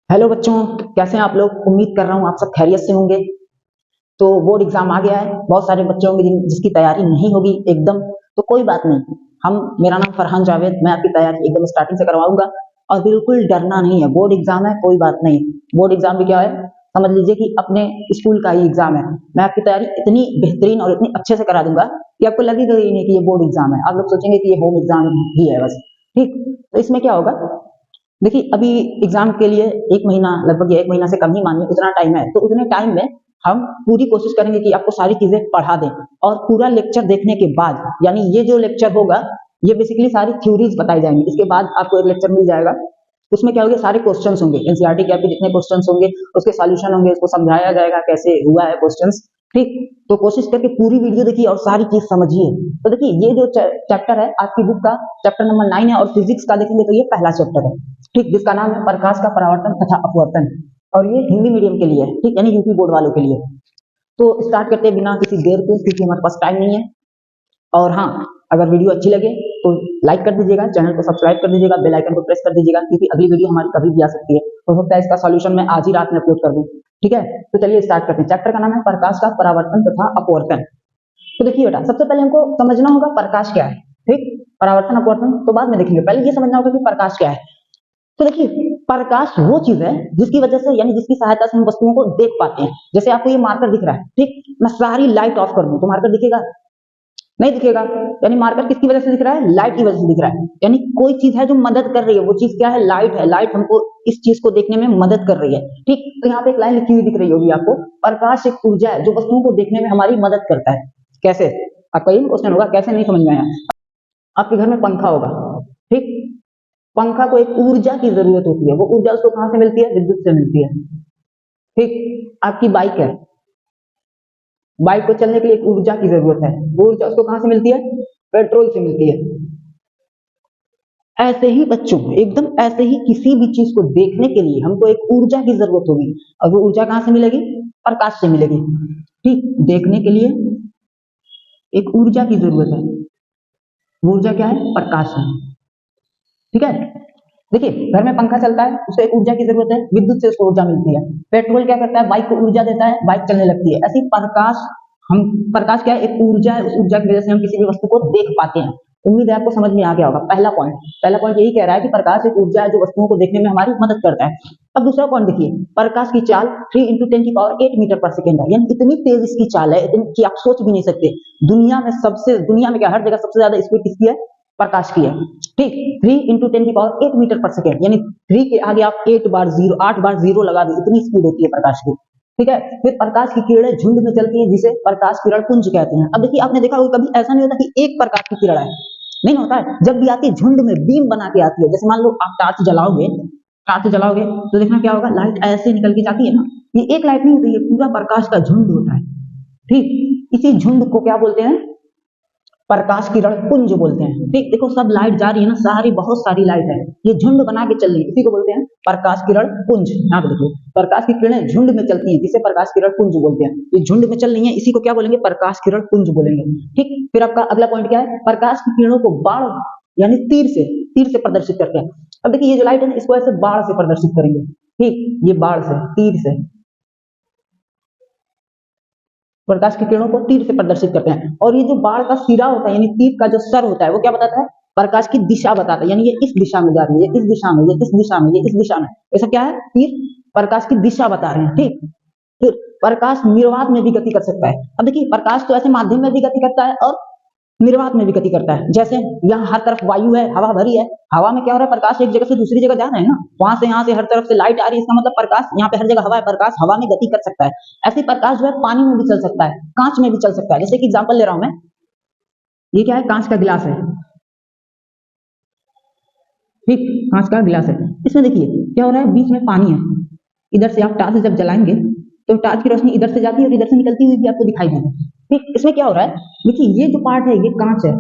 Hello बच्चों, कैसे हैं आप लोग। उम्मीद कर रहा हूँ आप सब खैरियत से होंगे। तो बोर्ड एग्जाम आ गया है, बहुत सारे बच्चे होंगे जिसकी तैयारी नहीं होगी एकदम। तो कोई बात नहीं, हम मेरा नाम फरहान जावेद, मैं आपकी तैयारी एकदम स्टार्टिंग से करवाऊंगा। और बिल्कुल डरना नहीं है, बोर्ड एग्जाम है, कोई बात नहीं। बोर्ड एग्जाम भी क्या है, समझ लीजिए कि अपने स्कूल का ही एग्जाम है। मैं आपकी तैयारी इतनी बेहतरीन और इतनी अच्छे से करा दूंगा कि आपको लगेगा ही नहीं कि ये बोर्ड एग्जाम है। आप लोग सोचेंगे कि ये होम एग्जाम ही है बस। ठीक, तो इसमें क्या होगा, देखिए अभी एग्जाम के लिए 1 महीना, लगभग 1 महीना से कम ही मानिए, उतना टाइम है। तो उतने टाइम में हम पूरी कोशिश करेंगे कि आपको सारी चीजें पढ़ा दें। और पूरा लेक्चर देखने के बाद, यानी ये जो लेक्चर होगा, ये बेसिकली सारी थ्योरीज बताई जाएंगी। इसके बाद आपको एक लेक्चर मिल जाएगा, उसमें क्या होगा, सारे क्वेश्चंस होंगे, एनसीईआरटी के आपके जितने क्वेश्चंस होंगे उसके सॉल्यूशन होंगे, उसको समझाया जाएगा कैसे हुआ है क्वेश्चंस। ठीक, तो कोशिश करके पूरी वीडियो देखिए और सारी चीज समझिए। तो देखिए ये जो चैप्टर है आपकी बुक का, चैप्टर नंबर 9 है। और फिजिक्स का देखेंगे तो ये पहला चैप्टर है, ठीक, जिसका नाम है प्रकाश का परावर्तन तथा अपवर्तन। और ये हिंदी मीडियम के लिए है, ठीक, यानी यूपी बोर्ड वालों के लिए। तो स्टार्ट करते हैं बिना किसी देर के, क्योंकि हमारे पास टाइम नहीं है। और हाँ, अगर वीडियो अच्छी लगे तो लाइक कर दीजिएगा, चैनल को सब्सक्राइब कर दीजिएगा, बेल आइकन को प्रेस कर दीजिएगा, क्योंकि अगली वीडियो हमारी कभी भी आ सकती है। हो सकता है इसका सॉल्यूशन मैं आज ही रात में अपलोड कर दूं। ठीक है, तो चलिए स्टार्ट करते हैं। चैप्टर का नाम है प्रकाश का परावर्तन तथा अपवर्तन। तो देखिए बेटा, सबसे पहले हमको समझना होगा प्रकाश क्या है। ठीक, परावर्तन अपवर्तन तो बाद में देखेंगे, पहले ये समझना होगा कि प्रकाश क्या है। तो देखिए, प्रकाश वो चीज है जिसकी वजह से, यानी जिसकी सहायता से हम वस्तुओं को देख पाते हैं। जैसे आपको ये मार्कर दिख रहा है, ठीक, मैं सारी लाइट ऑफ कर दूं तो मार्कर दिखेगा? नहीं दिखेगा। यानी मार्कर किसकी वजह से दिख रहा है? लाइट की वजह से दिख रहा है। यानी कोई चीज है जो मदद कर रही है, वो चीज क्या है? लाइट है। लाइट हमको इस चीज को देखने में मदद कर रही है। ठीक, तो यहाँ पे एक लाइन लिखी हुई दिख रही होगी आपको, प्रकाश एक ऊर्जा है जो वस्तुओं को देखने में हमारी मदद करता है। कैसे? आपका ये क्वेश्चन होगा, कैसे नहीं समझ में आया। आपके घर में पंखा होगा, ठीक, पंखा को एक ऊर्जा की जरूरत होती है। वो ऊर्जा उसको कहां से मिलती है? विद्युत से मिलती है। ठीक, आपकी बाइक है, बाइक को चलने के लिए एक ऊर्जा की जरूरत है। वो ऊर्जा उसको कहां से मिलती है? पेट्रोल से मिलती है। ऐसे ही बच्चों, एकदम ऐसे ही किसी भी चीज को देखने के लिए हमको एक ऊर्जा की जरूरत होगी। और वो ऊर्जा कहां से मिलेगी? प्रकाश से मिलेगी। ठीक, देखने के लिए एक ऊर्जा की जरूरत है। वो ऊर्जा क्या है? प्रकाश है। ठीक है, देखिए घर में पंखा चलता है, उसे एक ऊर्जा की जरूरत है, विद्युत से उसको ऊर्जा मिलती है। पेट्रोल क्या करता है? बाइक को ऊर्जा देता है, बाइक चलने लगती है। ऐसी प्रकाश, हम प्रकाश क्या है? एक ऊर्जा है। उस ऊर्जा की वजह से हम किसी भी वस्तु को देख पाते हैं। उम्मीद है आपको समझ में आ गया होगा। पहला पॉइंट यही कह रहा है कि प्रकाश एक ऊर्जा है जो वस्तुओं को देखने में हमारी मदद करता है। अब दूसरा पॉइंट देखिए, प्रकाश की चाल 3 × 10⁸ मीटर पर सेकेंड है। यानी इतनी तेज इसकी चाल है, इतनी कि आप सोच भी नहीं सकते। दुनिया में क्या, हर जगह सबसे ज्यादा स्पीड किसकी है? प्रकाश की है। ठीक, 3 × 10⁸ मीटर पर सेकेंड, यानी 3 के आगे आप 8 बार जीरो लगा दो, इतनी स्पीड होती है प्रकाश की। ठीक है, फिर प्रकाश की किरणें झुंड में चलती हैं, जिसे प्रकाश किरण पुंज कहते हैं। अब देखिए, आपने देखा होगा, कभी ऐसा नहीं होता कि एक प्रकाश की किरण है, नहीं होता है। जब भी आती है झुंड में, बीम बना के आती है। जैसे मान लो आप टॉर्च जलाओगे तो देखना क्या होगा, लाइट ऐसे निकल के जाती है ना। ये एक लाइट नहीं होती, ये पूरा प्रकाश का झुंड होता है। ठीक, इसी झुंड को क्या बोलते हैं? प्रकाश किरण पुंज बोलते हैं। ठीक, देखो सब लाइट जा रही है ना, सारी बहुत सारी लाइट है, ये झुंड बना के चल रही है, इसी को बोलते हैं प्रकाश किरण पुंज। यहाँ पे देखिए, प्रकाश की किरणें झुंड में चलती हैं, जिसे प्रकाश किरण पुंज बोलते हैं। ये झुंड में चल रही है, इसी को क्या बोलेंगे? प्रकाश किरण पुंज बोलेंगे। ठीक, फिर आपका अगला पॉइंट क्या है? प्रकाश की किरणों को बाण, यानी तीर से प्रदर्शित करते हैं। अब देखिए, ये जो लाइट है ना, इसको ऐसे बाण से प्रदर्शित करेंगे। ठीक, ये बाण से, तीर से, प्रकाश की किरणों को तीर से प्रदर्शित करते हैं। और ये जो बाण का सिरा होता है, यानी तीर का जो सर होता है, वो क्या बताता है? प्रकाश की दिशा बताता है। यानी ये इस दिशा में जा रही है, इस दिशा में, ये इस दिशा में, ये इस दिशा में। ऐसा क्या है? तीर प्रकाश की दिशा बता रहे हैं। ठीक, फिर प्रकाश निर्वात में भी गति कर सकता है। अब देखिए, प्रकाश तो ऐसे माध्यम में भी गति करता है और निर्वात में भी गति करता है। जैसे यहाँ हर तरफ वायु है, हवा भरी है, हवा में क्या हो रहा है? प्रकाश एक जगह से दूसरी जगह जा रहे हैं ना, वहां से यहाँ से हर तरफ से लाइट आ रही है, इसका मतलब प्रकाश यहाँ पे हर जगह हवा है, प्रकाश हवा में गति कर सकता है। ऐसे प्रकाश जो है पानी में भी चल सकता है, कांच में भी चल सकता है। जैसे कि एग्जाम्पल ले रहा हूं मैं, ये क्या है? कांच का गिलास है। ठीक, कांच का गिलास है, इसमें देखिए क्या हो रहा है, बीच में पानी है। इधर से आप टॉर्च जब जलाएंगे तो टॉर्च की रोशनी इधर से जाती है और इधर से निकलती हुई भी आपको दिखाई देगी। ठीक, इसमें क्या हो रहा है, देखिए ये जो पार्ट है ये कांच है,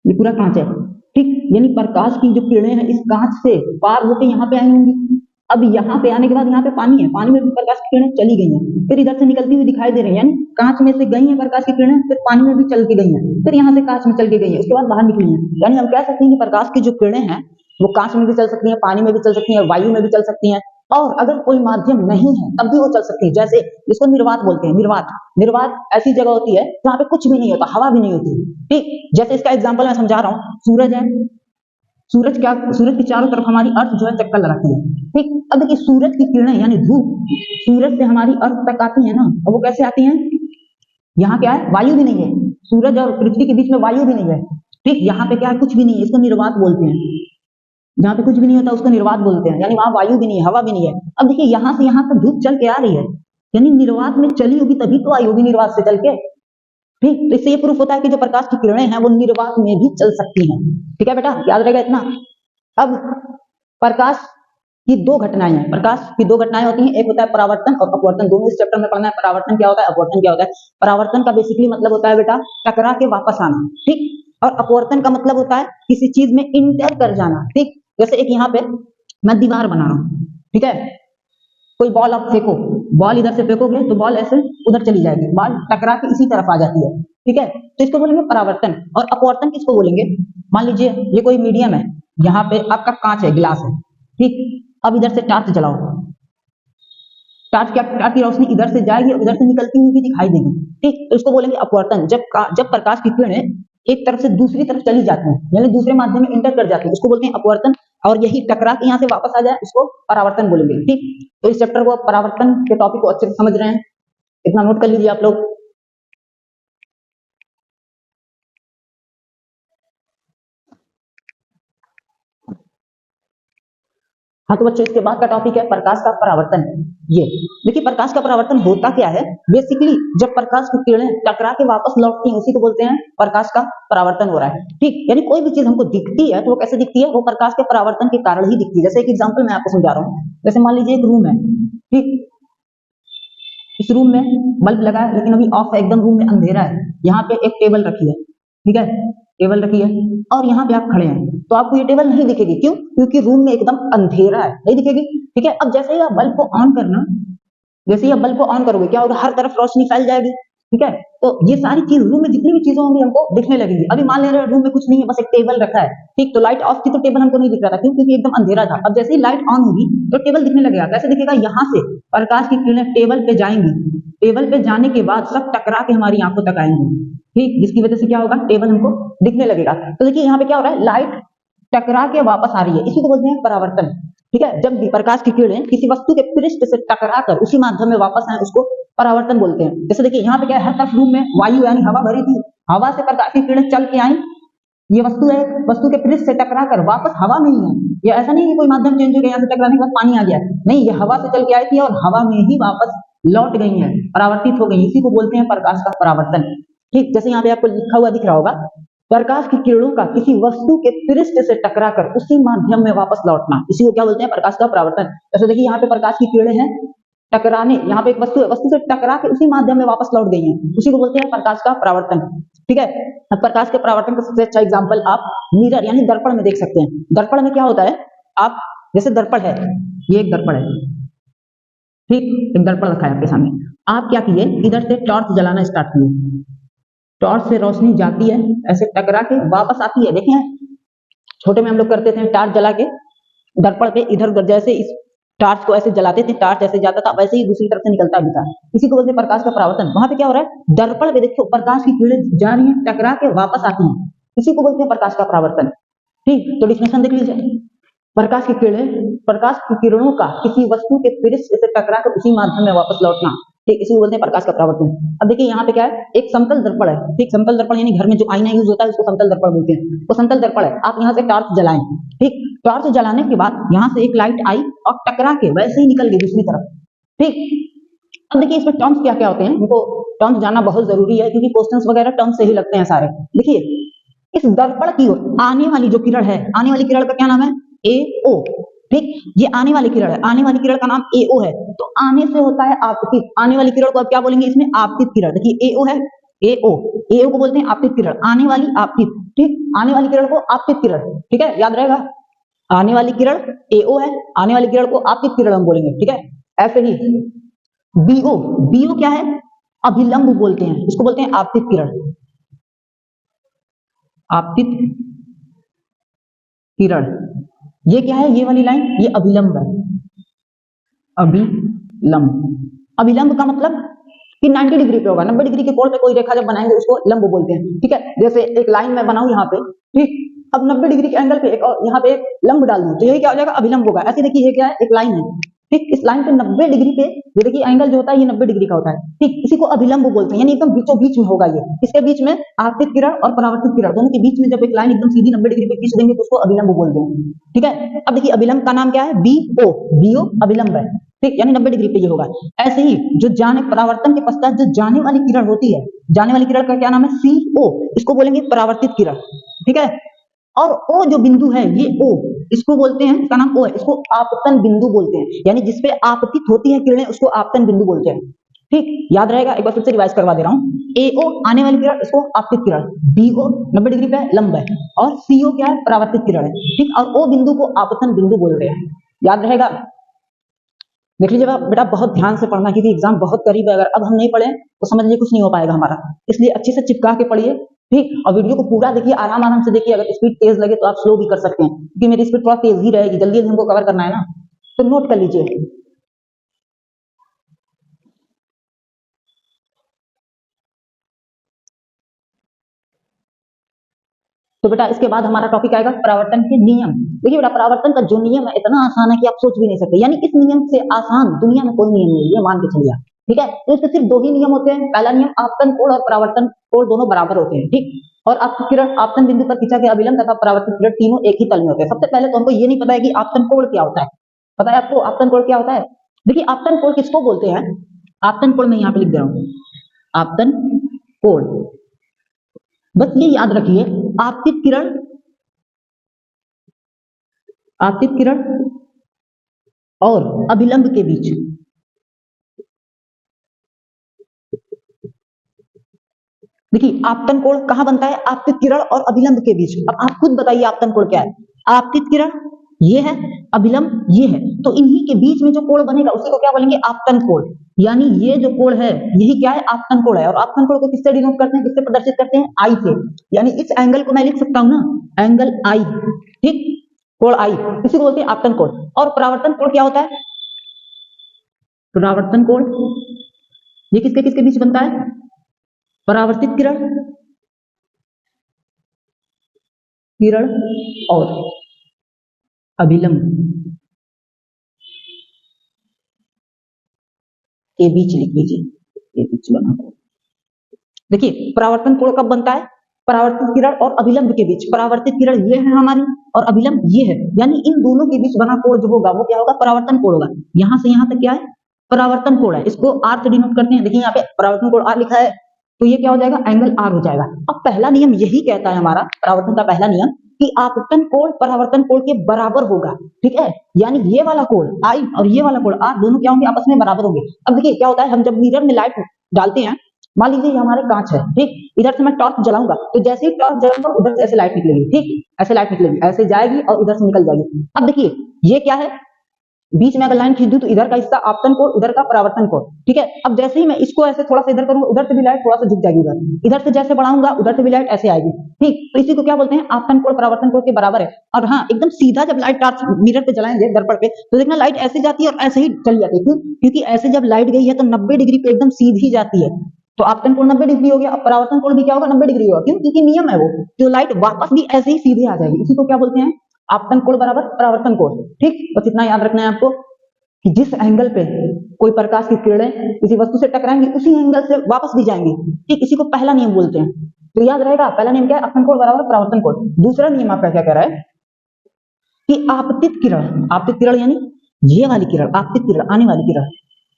ये पूरा कांच है। ठीक, यानी प्रकाश की जो किरणें हैं इस कांच से पार होकर यहाँ पे आई होंगी। अब यहाँ पे आने के बाद यहाँ पे पानी है, पानी में भी प्रकाश की किरणें चली गई हैं, फिर इधर से निकलती हुई दिखाई दे रही है। यानी कांच में से गई है प्रकाश की किरणें, फिर पानी में भी चल के गई है, फिर यहाँ से कांच में चल के गई है, उसके बाद बाहर निकली है। यानी हम कह सकते हैं कि प्रकाश की जो किरणें हैं वो कांच में भी चल सकती हैं, पानी में भी चल सकती हैं, वायु में भी चल सकती हैं। और अगर कोई माध्यम नहीं है तब भी वो चल सकती है। जैसे इसको निर्वात बोलते हैं। निर्वात निर्वात ऐसी जगह होती है जहां पे कुछ भी नहीं होता, हवा भी नहीं होती। ठीक, जैसे इसका एग्जाम्पल मैं समझा रहा हूँ। सूरज है, सूरज के चारों तरफ हमारी अर्थ जो है चक्कर लगाती है। ठीक, अब देखिए सूरज की किरणें यानी धूप सूरज से हमारी अर्थ तक आती है ना, और वो कैसे आती है? यहाँ क्या है? वायु भी नहीं है। सूरज और पृथ्वी के बीच में वायु भी नहीं है। ठीक, यहाँ पे क्या है? कुछ भी नहीं है, इसको निर्वात बोलते हैं। जहाँ पे कुछ भी नहीं होता उसको निर्वात बोलते हैं, यानी वहां वायु भी नहीं है, हवा भी नहीं है। अब देखिए यहाँ से यहाँ तक धूप चल के आ रही है, यानी निर्वात में चली होगी तभी तो आई होगी निर्वात से चल के। ठीक, तो इससे ये प्रूफ होता है कि जो प्रकाश की किरणें हैं वो निर्वात में भी चल सकती हैं। ठीक है बेटा, याद रहेगा इतना। अब प्रकाश की दो घटनाएं हैं। प्रकाश की दो घटनाएं होती हैं, एक होता है परावर्तन और अपवर्तन। दोनों इस चैप्टर में पढ़ना है। परावर्तन क्या होता है, अपवर्तन क्या होता है। परावर्तन का बेसिकली मतलब होता है बेटा टकरा के वापस आना। ठीक, और अपवर्तन का मतलब होता है किसी चीज में इंटर कर जाना। ठीक, जैसे एक यहाँ पे मैं दीवार बना रहा हूँ, ठीक है, कोई बॉल आप फेंको, बॉल इधर से फेंकोगे तो बॉल ऐसे उधर चली जाएगी, बॉल टकरा के इसी तरफ आ जाती है। ठीक है, तो इसको बोलेंगे परावर्तन। और अपवर्तन किसको बोलेंगे? मान लीजिए ये कोई मीडियम है, यहाँ पे आपका कांच है, गिलास है। ठीक, अब इधर से टार्च जलाओ, टार्च की रोशनी इधर से जाएगी और इधर से निकलती हुई भी दिखाई देगी। ठीक, तो इसको बोलेंगे अपवर्तन। जब प्रकाश की किरणें एक तरफ से दूसरी तरफ चली जाती हैं, यानी दूसरे माध्यम में इंटर कर जाती है, उसको बोलते हैं अपवर्तन। और यही टकरा के यहाँ से वापस आ जाए उसको परावर्तन बोलेंगे। ठीक, तो इस चैप्टर को परावर्तन के टॉपिक को अच्छे से समझ रहे हैं, इतना नोट कर लीजिए आप लोग। हाँ तो बच्चों इसके बाद का टॉपिक है प्रकाश का परावर्तन। ये देखिए प्रकाश का परावर्तन होता क्या है। बेसिकली जब प्रकाश की किरणें टकरा के वापस लौटती हैं उसी को बोलते हैं प्रकाश का परावर्तन हो रहा है। ठीक, यानी कोई भी चीज हमको दिखती है तो वो कैसे दिखती है? वो प्रकाश के परावर्तन के कारण ही दिखती है। जैसे एक एग्जाम्पल मैं आपको समझा रहा हूँ। जैसे मान लीजिए एक रूम है, ठीक, इस रूम में बल्ब लगा है लेकिन अभी ऑफ है, एकदम रूम में अंधेरा है। यहाँ पे एक टेबल रखी है, ठीक है, टेबल रखी है, और यहाँ पे आप खड़े हैं तो आपको ये टेबल नहीं दिखेगी। क्यों? क्योंकि रूम में एकदम अंधेरा है, नहीं दिखेगी। ठीक है, अब जैसे ही आप बल्ब को ऑन करना, जैसे ही आप बल्ब को ऑन करोगे क्या होगा? हर तरफ रोशनी फैल जाएगी। ठीक है, तो ये सारी चीज रूम में जितनी भी चीजें होंगी हमको दिखने लगेंगी। अभी मान ले रहे रूम में कुछ नहीं है, बस एक टेबल रखा है। ठीक, तो लाइट ऑफ थी तो टेबल हमको नहीं दिख रहा था। क्यों? क्योंकि एकदम अंधेरा था। अब जैसे ही लाइट ऑन होगी तो टेबल दिखने लगेगा। कैसे दिखेगा? यहाँ से प्रकाश की किरणें टेबल पे जाएंगी, टेबल पे जाने के बाद सब टकरा के हमारी आंखों तक आएंगी। ठीक, जिसकी वजह से क्या होगा? टेबल हमको दिखने लगेगा। तो देखिए यहाँ पे क्या हो रहा है, लाइट टकरा के वापस आ रही है, इसी को बोलते हैं परावर्तन। ठीक है, जब भी प्रकाश की किरणें किसी वस्तु के पृष्ठ से टकराकर उसी माध्यम में वापस आए उसको परावर्तन बोलते हैं। जैसे देखिए यहाँ पे क्या है, हर तरफ रूम में वायु यानी हवा भरी थी, हवा से प्रकाश की किरणें चल के आई, ये वस्तु है, वस्तु के पृष्ठ से टकराकर वापस हवा में ही है। ये ऐसा नहीं है कोई माध्यम चेंज हो गया, यहाँ से टकराने के बाद पानी आ गया, नहीं, ये हवा से चल के आई थी और हवा में ही वापस लौट गई है, परावर्तित हो गई। इसी को बोलते हैं प्रकाश का परावर्तन। ठीक, जैसे यहाँ पे आपको लिखा हुआ दिख रहा होगा, प्रकाश की किरणों का किसी वस्तु के पृष्ठ से टकराकर उसी माध्यम में वापस लौटना, इसी को क्या बोलते हैं? प्रकाश का परावर्तन। जैसे देखिए यहाँ पे प्रकाश की किरणें हैं, टकराने, यहाँ पे एक वस्तु है, वस्तु से टकरा के उसी माध्यम में वापस लौट गई हैं, उसी को बोलते हैं प्रकाश का परावर्तन। ठीक है, अब प्रकाश के परावर्तन का सबसे अच्छा एग्जाम्पल आप मिरर यानी दर्पण में देख सकते हैं। दर्पण में क्या होता है, आप जैसे दर्पण है, ये एक दर्पण है, ठीक, एक दर्पण रखा है आपके सामने, आप क्या किए, इधर से टॉर्च जलाना स्टार्ट किए, टॉर्च से रोशनी जाती है, ऐसे टकरा के वापस आती है। देखें छोटे में हम लोग करते थे, टॉर्च जला के दर्पण पे इधर उधर, जैसे इस टॉर्च को ऐसे जलाते थे, टॉर्च ऐसे जाता था, वैसे ही दूसरी तरफ से निकलता भी था। इसी को बोलते हैं प्रकाश का परावर्तन। वहां पे क्या हो रहा है, दर्पण पे देखो प्रकाश की किरणें जा रही है, टकरा के वापस आती हैं, इसी को बोलते हैं प्रकाश का परावर्तन। ठीक, तो डिफिनेशन देख लीजिए, प्रकाश की किरणों का किसी वस्तु के पृष्ठ से टकराकर उसी माध्यम में वापस लौटना, ठीक, इसी को बोलते हैं प्रकाश का परावर्तन। अब देखिए यहाँ पे क्या है, एक समतल दर्पण है, ठीक, समतल दर्पण यानी घर में जो आईना यूज होता है उसको समतल दर्पण बोलते हैं। वो समतल दर्पण है, आप यहाँ से टॉर्च जलाएं, ठीक, टॉर्च जलाने के बाद यहाँ से एक लाइट आई और टकरा के वैसे ही निकल गई दूसरी तरफ। ठीक, अब देखिए इसमें टर्म्स क्या क्या होते हैं, इनको टर्म्स जानना बहुत जरूरी है क्योंकि क्वेश्चंस वगैरह टर्म्स से ही लगते हैं सारे। देखिए इस दर्पण की ओर आने वाली जो किरण है, आने वाली किरण का क्या नाम है, AO। ठीक, ये आने वाली किरण है, आने वाली किरण का नाम AO है। तो आने से होता है आपतित, आने वाली किरण को अब क्या बोलेंगे, इसमें आपतित किरण। देखिए AO है, AO को बोलते हैं आपतित किरण, आने वाली आपतित। ठीक, आने वाली किरण को आपतित किरण, ठीक है, याद रहेगा, आने वाली किरण AO है, आने वाली किरण को आपतित किरण हम बोलेंगे। ठीक है, ऐसे ही BO क्या है, अभिलंब बोलते हैं, इसको बोलते हैं आपतित किरण, आपतित किरण। ये क्या है, ये वाली लाइन, ये अभिलंब है, अभिलंब। अभिलंब का मतलब कि 90 डिग्री पे होगा। 90 डिग्री के कोण पे कोई रेखा जब बनाएंगे उसको लंब बोलते हैं। ठीक है, जैसे एक लाइन में बनाऊं यहाँ पे, ठीक, अब 90 डिग्री के एंगल पे एक और यहाँ पे एक लंब डाल दूं तो यही क्या हो जाएगा, अभिलंब होगा। ऐसे देखिए ये क्या है, एक लाइन है, ठीक, इस लाइन पे 90 डिग्री पे ये देखिए एंगल जो होता है ये 90 डिग्री का होता है, ठीक, इसी को अभिलंब बोलते हैं। यानी एकदम बीचों बीच में होगा ये, इसके बीच में आपतित किरण और परावर्तित किरण दोनों के बीच में जब एक लाइन एकदम सीधी 90 डिग्री पे खींच देंगे तो उसको अभिलंब बोलते हैं। ठीक है, अब देखिए अभिलंब का नाम क्या है, BO, BO अभिलंब है, ठीक, यानी 90 डिग्री पे ये होगा। ऐसे ही जो जाने परावर्तन के पश्चात जो जाने वाली किरण होती है, जाने वाली किरण का क्या नाम है, CO, इसको बोलेंगे परावर्तित किरण। ठीक है, और O जो बिंदु है ये O, इसको बोलते हैं, इसका नाम O है, इसको आपतन बिंदु बोलते हैं। यानी जिसपे आपतित होती है किरणें उसको आपतन बिंदु बोलते हैं। ठीक, याद रहेगा, एक बार फिर से रिवाइज करवा दे रहा हूँ। AO आने वाली किरण, इसको आपतित किरण, BO 90 डिग्री पे लंब है, और CO क्या है, परावर्तित किरण है। ठीक, और O बिंदु को आपतन बिंदु बोलते हैं। याद रहेगा, देख लीजिएगा बेटा, बहुत ध्यान से पढ़ना क्योंकि एग्जाम बहुत करीब है। अगर अब हम नहीं पढ़े तो समझ लीजिए कुछ नहीं हो पाएगा हमारा, इसलिए अच्छे से चिपका के पढ़िए। ठीक, और वीडियो को पूरा देखिए, आराम आराम से देखिए। अगर स्पीड तेज लगे तो आप स्लो भी कर सकते हैं, क्योंकि मेरी स्पीड थोड़ा तेज ही रहेगी, जल्दी हमको कवर करना है ना, तो नोट कर लीजिए। तो बेटा इसके बाद हमारा टॉपिक आएगा परावर्तन के नियम। देखिए बेटा, परावर्तन का जो नियम है इतना आसान है कि आप सोच भी नहीं सकते, यानी इस नियम से आसान दुनिया में कोई नियम नहीं है, ये मान के चलिए। ठीक है, तो इसमें सिर्फ 2 ही नियम होते हैं। पहला नियम, आपतन कोण और परावर्तन कोण दोनों बराबर होते हैं। ठीक, और आपकी किरण आपतन बिंदु पर खींचा गया अभिलंब तथा परावर्तित किरण तीनों एक ही तल में होते हैं। सबसे पहले तो हमको ये नहीं पता है कि आपतन कोण क्या होता है। पता है आपको आपतन कोण क्या होता है? देखिए आपतन कोण किसको बोलते हैं, आपतन कोण मैं यहाँ पे लिख दे रहा हूँ, आपतन कोण। बस ये याद रखिए, आपतित किरण, आपतित किरण और अभिलंब के बीच, देखिए आपतन कोण कहां बनता है, आपतित किरण और अभिलंब के बीच। अब आप खुद बताइए आपतन कोण क्या है। आपतित किरण ये है, अभिलंब ये है, तो इन्हीं के बीच में जो कोण बनेगा उसी को क्या बोलेंगे, आपतन कोण। यानी ये जो कोण है यही क्या है, आपतन कोण है। और आपतन कोण को किससे डिनोट करते हैं, किससे प्रदर्शित करते हैं, I से। यानी इस एंगल को मैं लिख सकता हूं ना, एंगल I। ठीक, कोण I, इसी को बोलते हैं आपतन कोण। और परावर्तन कोण क्या होता है, परावर्तन कोण ये किसके किसके बीच बनता है, परावर्तित किरण, किरण और अभिलंब के बीच लिख लीजिए, के बीच बना। देखिए परावर्तन कोण कब बनता है, परावर्तित किरण और अभिलंब के बीच। परावर्तित किरण ये है हमारी और अभिलंब ये है, यानी इन दोनों के बीच बना कोण जो होगा वो क्या होगा, परावर्तन कोण होगा। यहां से यहां तक क्या है, परावर्तन कोण है, इसको R से डिनोट करते हैं। देखिए यहाँ पे परावर्तन कोण R लिखा है, तो ये क्या हो जाएगा, एंगल R हो जाएगा। अब पहला नियम यही कहता है हमारा परावर्तन का पहला नियम कि आपतन कोण परावर्तन कोण के बराबर होगा। ठीक है, यानी ये वाला कोण I और ये वाला कोण R दोनों क्या होंगे, आपस में बराबर होंगे। अब देखिए क्या होता है, हम जब मिरर में लाइट डालते हैं, मान लीजिए ये हमारे कांच है, ठीक, इधर से मैं टॉर्च जलाऊंगा तो जैसे ही टॉर्च जलाऊंगा उधर से ऐसे लाइट निकलेगी। ठीक, ऐसे लाइट निकलेगी, ऐसे जाएगी और इधर से निकल जाएगी। अब देखिए ये क्या है, बीच में अगर लाइन खींच दूं तो इधर का हिस्सा आपतन कोण, उधर का परावर्तन कोण। ठीक है, अब जैसे ही मैं इसको ऐसे थोड़ा सा इधर करूंगा उधर से भी लाइट थोड़ा सा झुक जाएगी, इधर से जैसे बढ़ाऊंगा उधर से भी लाइट ऐसे आएगी। ठीक, तो इसी को क्या बोलते हैं, आपतन कोण परावर्तन कोण के बराबर है। और हाँ, एकदम सीधा जब लाइट टॉर्च मिरर पे जलाएंगे दर्पण पे तो देखना लाइट ऐसे जाती है और ऐसे ही चली जाती है। क्यों, क्योंकि ऐसे जब लाइट गई है तो 90 डिग्री पे एकदम सीधी जाती है, तो आपतन कोण 90 डिग्री हो गया। अब परावर्तन कोण भी क्या होगा, 90 डिग्री होगा। क्यों, क्योंकि नियम है वो, जो लाइट वापस भी ऐसे ही सीधे आ जाएगी। इसी को क्या बोलते हैं, आपतन कोण बराबर परावर्तन कोण। ठीक, बस इतना याद रखना है आपको कि जिस एंगल पे कोई प्रकाश की किरणें किसी वस्तु से टकराएंगी उसी एंगल से वापस भी जाएंगी। ठीक, इसी को पहला नियम बोलते हैं। तो याद रहेगा, पहला नियम क्या है, आपतन कोण बराबर परावर्तन कोण। दूसरा नियम आपका क्या कह रहा है कि आपतित किरण, आपतित किरण यानी ये वाली किरण, आपतित किरण आने वाली किरण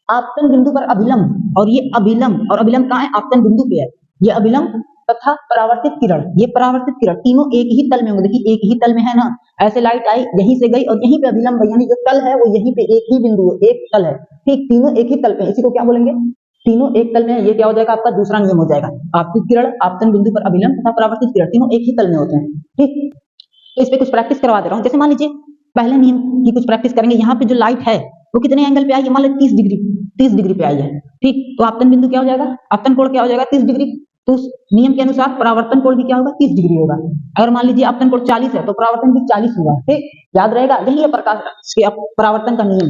आपतन बिंदु पर अभिलंब, और ये अभिलंब, और अभिलंब कहाँ है, आपतन बिंदु पे है। ये अभिलंब तथा परावर्तित किरण, ये परावर्तित किरण तीनों एक ही तल में होंगे। देखिए एक ही तल में है ना, ऐसे लाइट आई यहीं से गई और यहीं पे अभिलंब, यानी जो तल है वो यहीं पे एक ही बिंदु है, एक तल है। ठीक, तीनों एक ही तल पे, इसी को क्या बोलेंगे, तीनों एक तल में है। ये क्या हो जाएगा, आपका दूसरा नियम हो जाएगा। आपतित किरण, आपतन बिंदु पर अभिलंब तथा परावर्तित किरण तीनों एक ही तल में होते हैं। ठीक, तो इस पे कुछ प्रैक्टिस करवा दे रहा हूँ। जैसे मान लीजिए पहले नियम की कुछ प्रैक्टिस करेंगे। यहाँ पे जो लाइट है वो कितने एंगल पे आई है, मान लो 30 डिग्री, 30 डिग्री पे आई है। ठीक, तो आपतन बिंदु क्या हो जाएगा, आपतन कोण क्या हो जाएगा, 30 डिग्री। तो उस नियम के अनुसार परावर्तन कोण भी क्या होगा, 30 डिग्री होगा। अगर मान लीजिए आपतन कोण 40 है तो परावर्तन भी 40 होगा। ठीक, याद रहेगा, यही है प्रकाश के परावर्तन का नियम।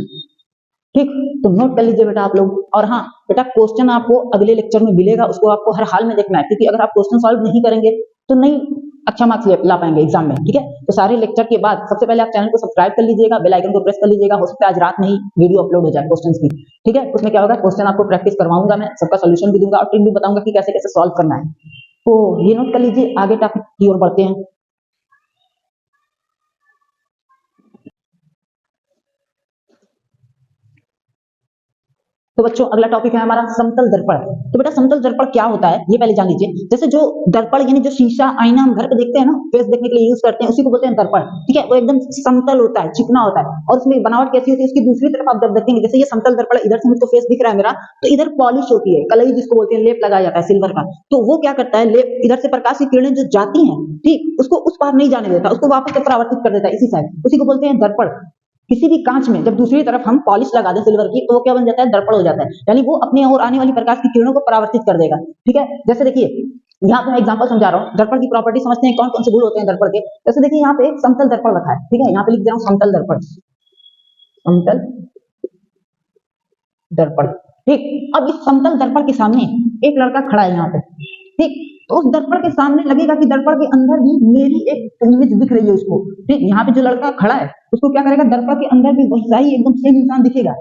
ठीक, तो नोट कर लीजिए बेटा आप लोग। और हाँ बेटा, क्वेश्चन आपको अगले लेक्चर में मिलेगा, उसको आपको हर हाल में देखना है, क्योंकि अगर आप क्वेश्चन सॉल्व नहीं करेंगे तो नहीं अच्छा मार्क्स ला पाएंगे एग्जाम में। ठीक है, तो सारे लेक्चर के बाद सबसे पहले आप चैनल को सब्सक्राइब कर लीजिएगा, बेल आइकन को प्रेस कर लीजिएगा, हो सकता है आज रात में ही वीडियो अपलोड हो जाए क्वेश्चन की। ठीक है, उसमें क्या होगा, क्वेश्चन आपको प्रैक्टिस करवाऊंगा मैं, सबका सोल्यूशन भी दूंगा और ट्रिक भी बताऊंगा कि कैसे कैसे सॉल्व करना है। तो ये नोट कर लीजिए, आगे टॉपिक की ओर बढ़ते हैं। तो बच्चों अगला टॉपिक है हमारा समतल दर्पण। तो बेटा समतल दर्पण क्या होता है ये पहले जान लीजिए। जैसे जो दर्पण यानी जो शीशा आईना हम घर पे देखते हैं ना, फेस देखने के लिए यूज करते हैं, उसी को बोलते हैं दर्पण। ठीक है, वो एकदम समतल होता है, चिकना होता है, और उसमें बनावट कैसी होती है, उसकी दूसरी तरफ आप जब देखेंगे, जैसे ये समतल दर्पण इधर से मुझको फेस दिख रहा है मेरा, तो इधर पॉलिश होती है, कलई जिसको बोलते हैं, लेप लगाया जाता है सिल्वर का। तो वो क्या करता है, लेप इधर से प्रकाश की किरणें जो जाती हैं, ठीक, उसको उस पार नहीं जाने देता, उसको वापस से परावर्तित कर देता है इसी साइड, उसी को बोलते हैं दर्पण। किसी भी कांच में जब दूसरी तरफ हम पॉलिश लगा दें सिल्वर की, तो वो क्या बन जाता है, दर्पण हो जाता है, यानी वो अपने ओर आने वाली प्रकाश की किरणों को परावर्तित कर देगा। ठीक है, जैसे देखिए यहाँ पे मैं एग्जांपल समझा रहा हूँ, दर्पण की प्रॉपर्टी समझते हैं, कौन कौन से गुण होते हैं दर्पण के। जैसे देखिए यहाँ पे एक समतल दर्पण रखा है, ठीक है, यहाँ पे लिख दे रहा हूँ समतल दर्पण, समतल दर्पण। ठीक, अब इस समतल दर्पण के सामने एक लड़का खड़ा है यहाँ पे, ठीक, तो उस दर्पण के सामने लगेगा कि दर्पण के अंदर भी मेरी एक इमेज दिख रही है उसको। ठीक, यहाँ पे जो लड़का खड़ा है उसको क्या करेगा, दर्पण के अंदर भी वैसा ही एकदम सेम इंसान दिखेगा।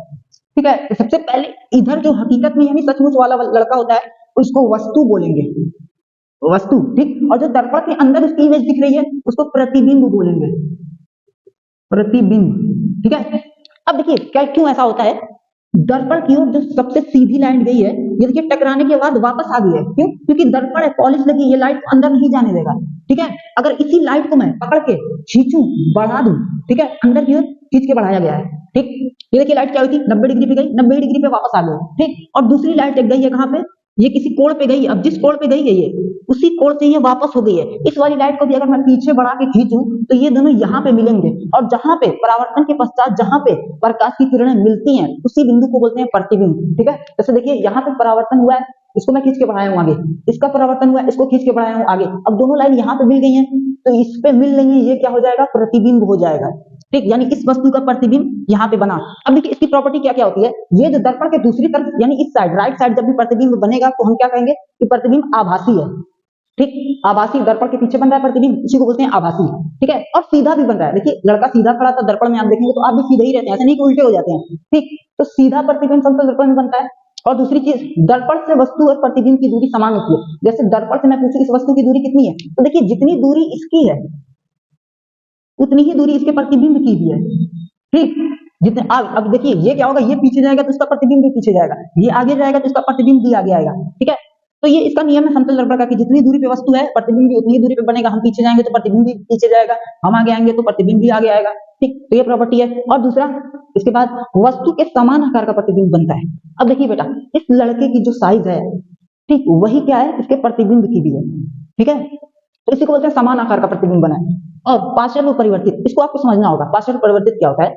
ठीक है, तो सबसे पहले इधर जो हकीकत में यानी सचमुच वाला लड़का होता है उसको वस्तु बोलेंगे, वस्तु। ठीक, और जो दर्पण के अंदर उसकी इमेज दिख रही है उसको प्रतिबिंब बोलेंगे, प्रतिबिंब। ठीक है, अब देखिए क्या क्यों ऐसा होता है, दर्पण की ओर जो सबसे सीधी लाइट गई है, ये देखिए टकराने के बाद वापस आ गई है, क्यों, क्योंकि दर्पण है, पॉलिश लगी, ये लाइट अंदर नहीं जाने देगा। ठीक है, अगर इसी लाइट को मैं पकड़ के खींचूं, बढ़ा दूं, ठीक है, अंदर की ओर खींच के बढ़ाया गया है। ठीक, ये देखिए लाइट क्या हुई थी, 90 डिग्री पे गई, 90 डिग्री पे वापस आ गई। ठीक, और दूसरी लाइट एक गई है कहां पे, ये किसी कोण पे गई, अब जिस कोण पे गई है ये उसी कोण से ये वापस हो गई है। इस वाली लाइट को भी अगर मैं पीछे बढ़ा के खींचूं तो ये दोनों यहाँ पे मिलेंगे, और जहां पे परावर्तन के पश्चात जहां पे प्रकाश की किरणें मिलती हैं उसी बिंदु को बोलते हैं प्रतिबिंब। ठीक है, जैसे देखिए यहाँ पे परावर्तन हुआ है, इसको मैं खींच के बढ़ाया हूँ आगे, इसका परावर्तन हुआ है, इसको खींच के बढ़ाया हूँ आगे, अब दोनों लाइन यहाँ पे मिल गई हैं, तो इस पे मिल रही है, ये क्या हो जाएगा, प्रतिबिंब हो जाएगा। ठीक, यानी इस वस्तु का प्रतिबिंब यहाँ पे बना। अब देखिए इसकी प्रॉपर्टी क्या क्या होती है, ये जो दर्पण के दूसरी तरफ यानी इस साइड राइट साइड जब भी प्रतिबिंब बनेगा तो हम क्या कहेंगे कि प्रतिबिंब आभासी है। ठीक, आभासी, दर्पण के पीछे बन रहा है प्रतिबिंब, इसी को बोलते हैं आभासी। ठीक है, और सीधा भी बन रहा है, देखिए लड़का सीधा खड़ा था दर्पण में, आप देखेंगे तो आप भी सीधे ही रहते हैं, ऐसे नहीं कि उल्टे हो जाते हैं। ठीक, तो सीधा प्रतिबिंब समतल दर्पण में बनता है। और दूसरी चीज, दर्पण से वस्तु और प्रतिबिंब की दूरी समान होती है। जैसे दर्पण से मैं पूछूं इस वस्तु की दूरी कितनी है, तो देखिए जितनी दूरी इसकी है उतनी ही दूरी इसके प्रतिबिंब की भी है। ठीक, जितने अब देखिए ये क्या होगा, ये पीछे जाएगा तो इसका प्रतिबिंब भी पीछे जाएगा, ये आगे जाएगा तो इसका प्रतिबिंब भी आगे आएगा। ठीक है, तो ये इसका नियम है समतल दर्पण का कि जितनी दूरी पे वस्तु है प्रतिबिंब भी उतनी ही दूरी पे बनेगा, हम पीछे जाएंगे तो प्रतिबिंब भी पीछे जाएगा, हम आगे आएंगे तो प्रतिबिंब भी आगे आएगा। ठीक, तो ये प्रॉपर्टी है। और दूसरा, इसके बाद वस्तु के समान आकार का प्रतिबिंब बनता है। अब देखिए बेटा इस लड़के की जो साइज है, ठीक, वही क्या है, इसके प्रतिबिंब की भी है। ठीक है, तो इसी को बोलते हैं समान आकार का प्रतिबिंब बना है। और पार्श्व परिवर्तित, इसको आपको समझना होगा, पार्श्व परिवर्तित क्या होता है।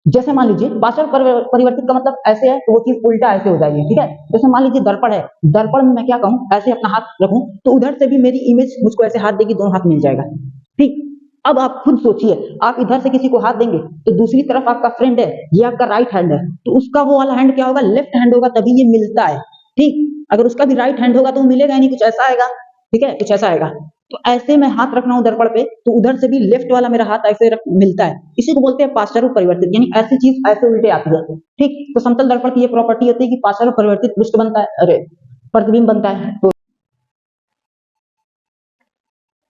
जैसे मान लीजिए पार्श्व परिवर्तित का मतलब ऐसे है तो वो चीज उल्टा ऐसे हो जाएगी। ठीक है, जैसे मान लीजिए दर्पण है, दर्पण में मैं क्या कहूँ, ऐसे अपना हाथ रखूं तो उधर से भी मेरी इमेज मुझको ऐसे हाथ देगी, दोनों हाथ मिल जाएगा। ठीक, अब आप खुद सोचिए, आप इधर से किसी को हाथ देंगे तो दूसरी तरफ आपका फ्रेंड है, ये आपका राइट हैंड है, तो उसका वो वाला हैंड क्या होगा, लेफ्ट हैंड होगा, तभी ये मिलता है। ठीक, अगर उसका भी राइट हैंड होगा तो वो मिलेगा ही नहीं, कुछ ऐसा आएगा। ठीक है, कुछ ऐसा आएगा। तो ऐसे मैं हाथ रख रहा हूं दर्पण पे तो उधर से भी लेफ्ट वाला मेरा हाथ ऐसे मिलता है, इसी को बोलते हैं पार्श्व परिवर्तित, यानी ऐसी चीज ऐसे उल्टे आती है। ठीक, तो समतल दर्पण की ये प्रॉपर्टी होती है कि पार्श्व परिवर्तित पृष्ठ बनता है, अरे प्रतिबिंब बनता है। तो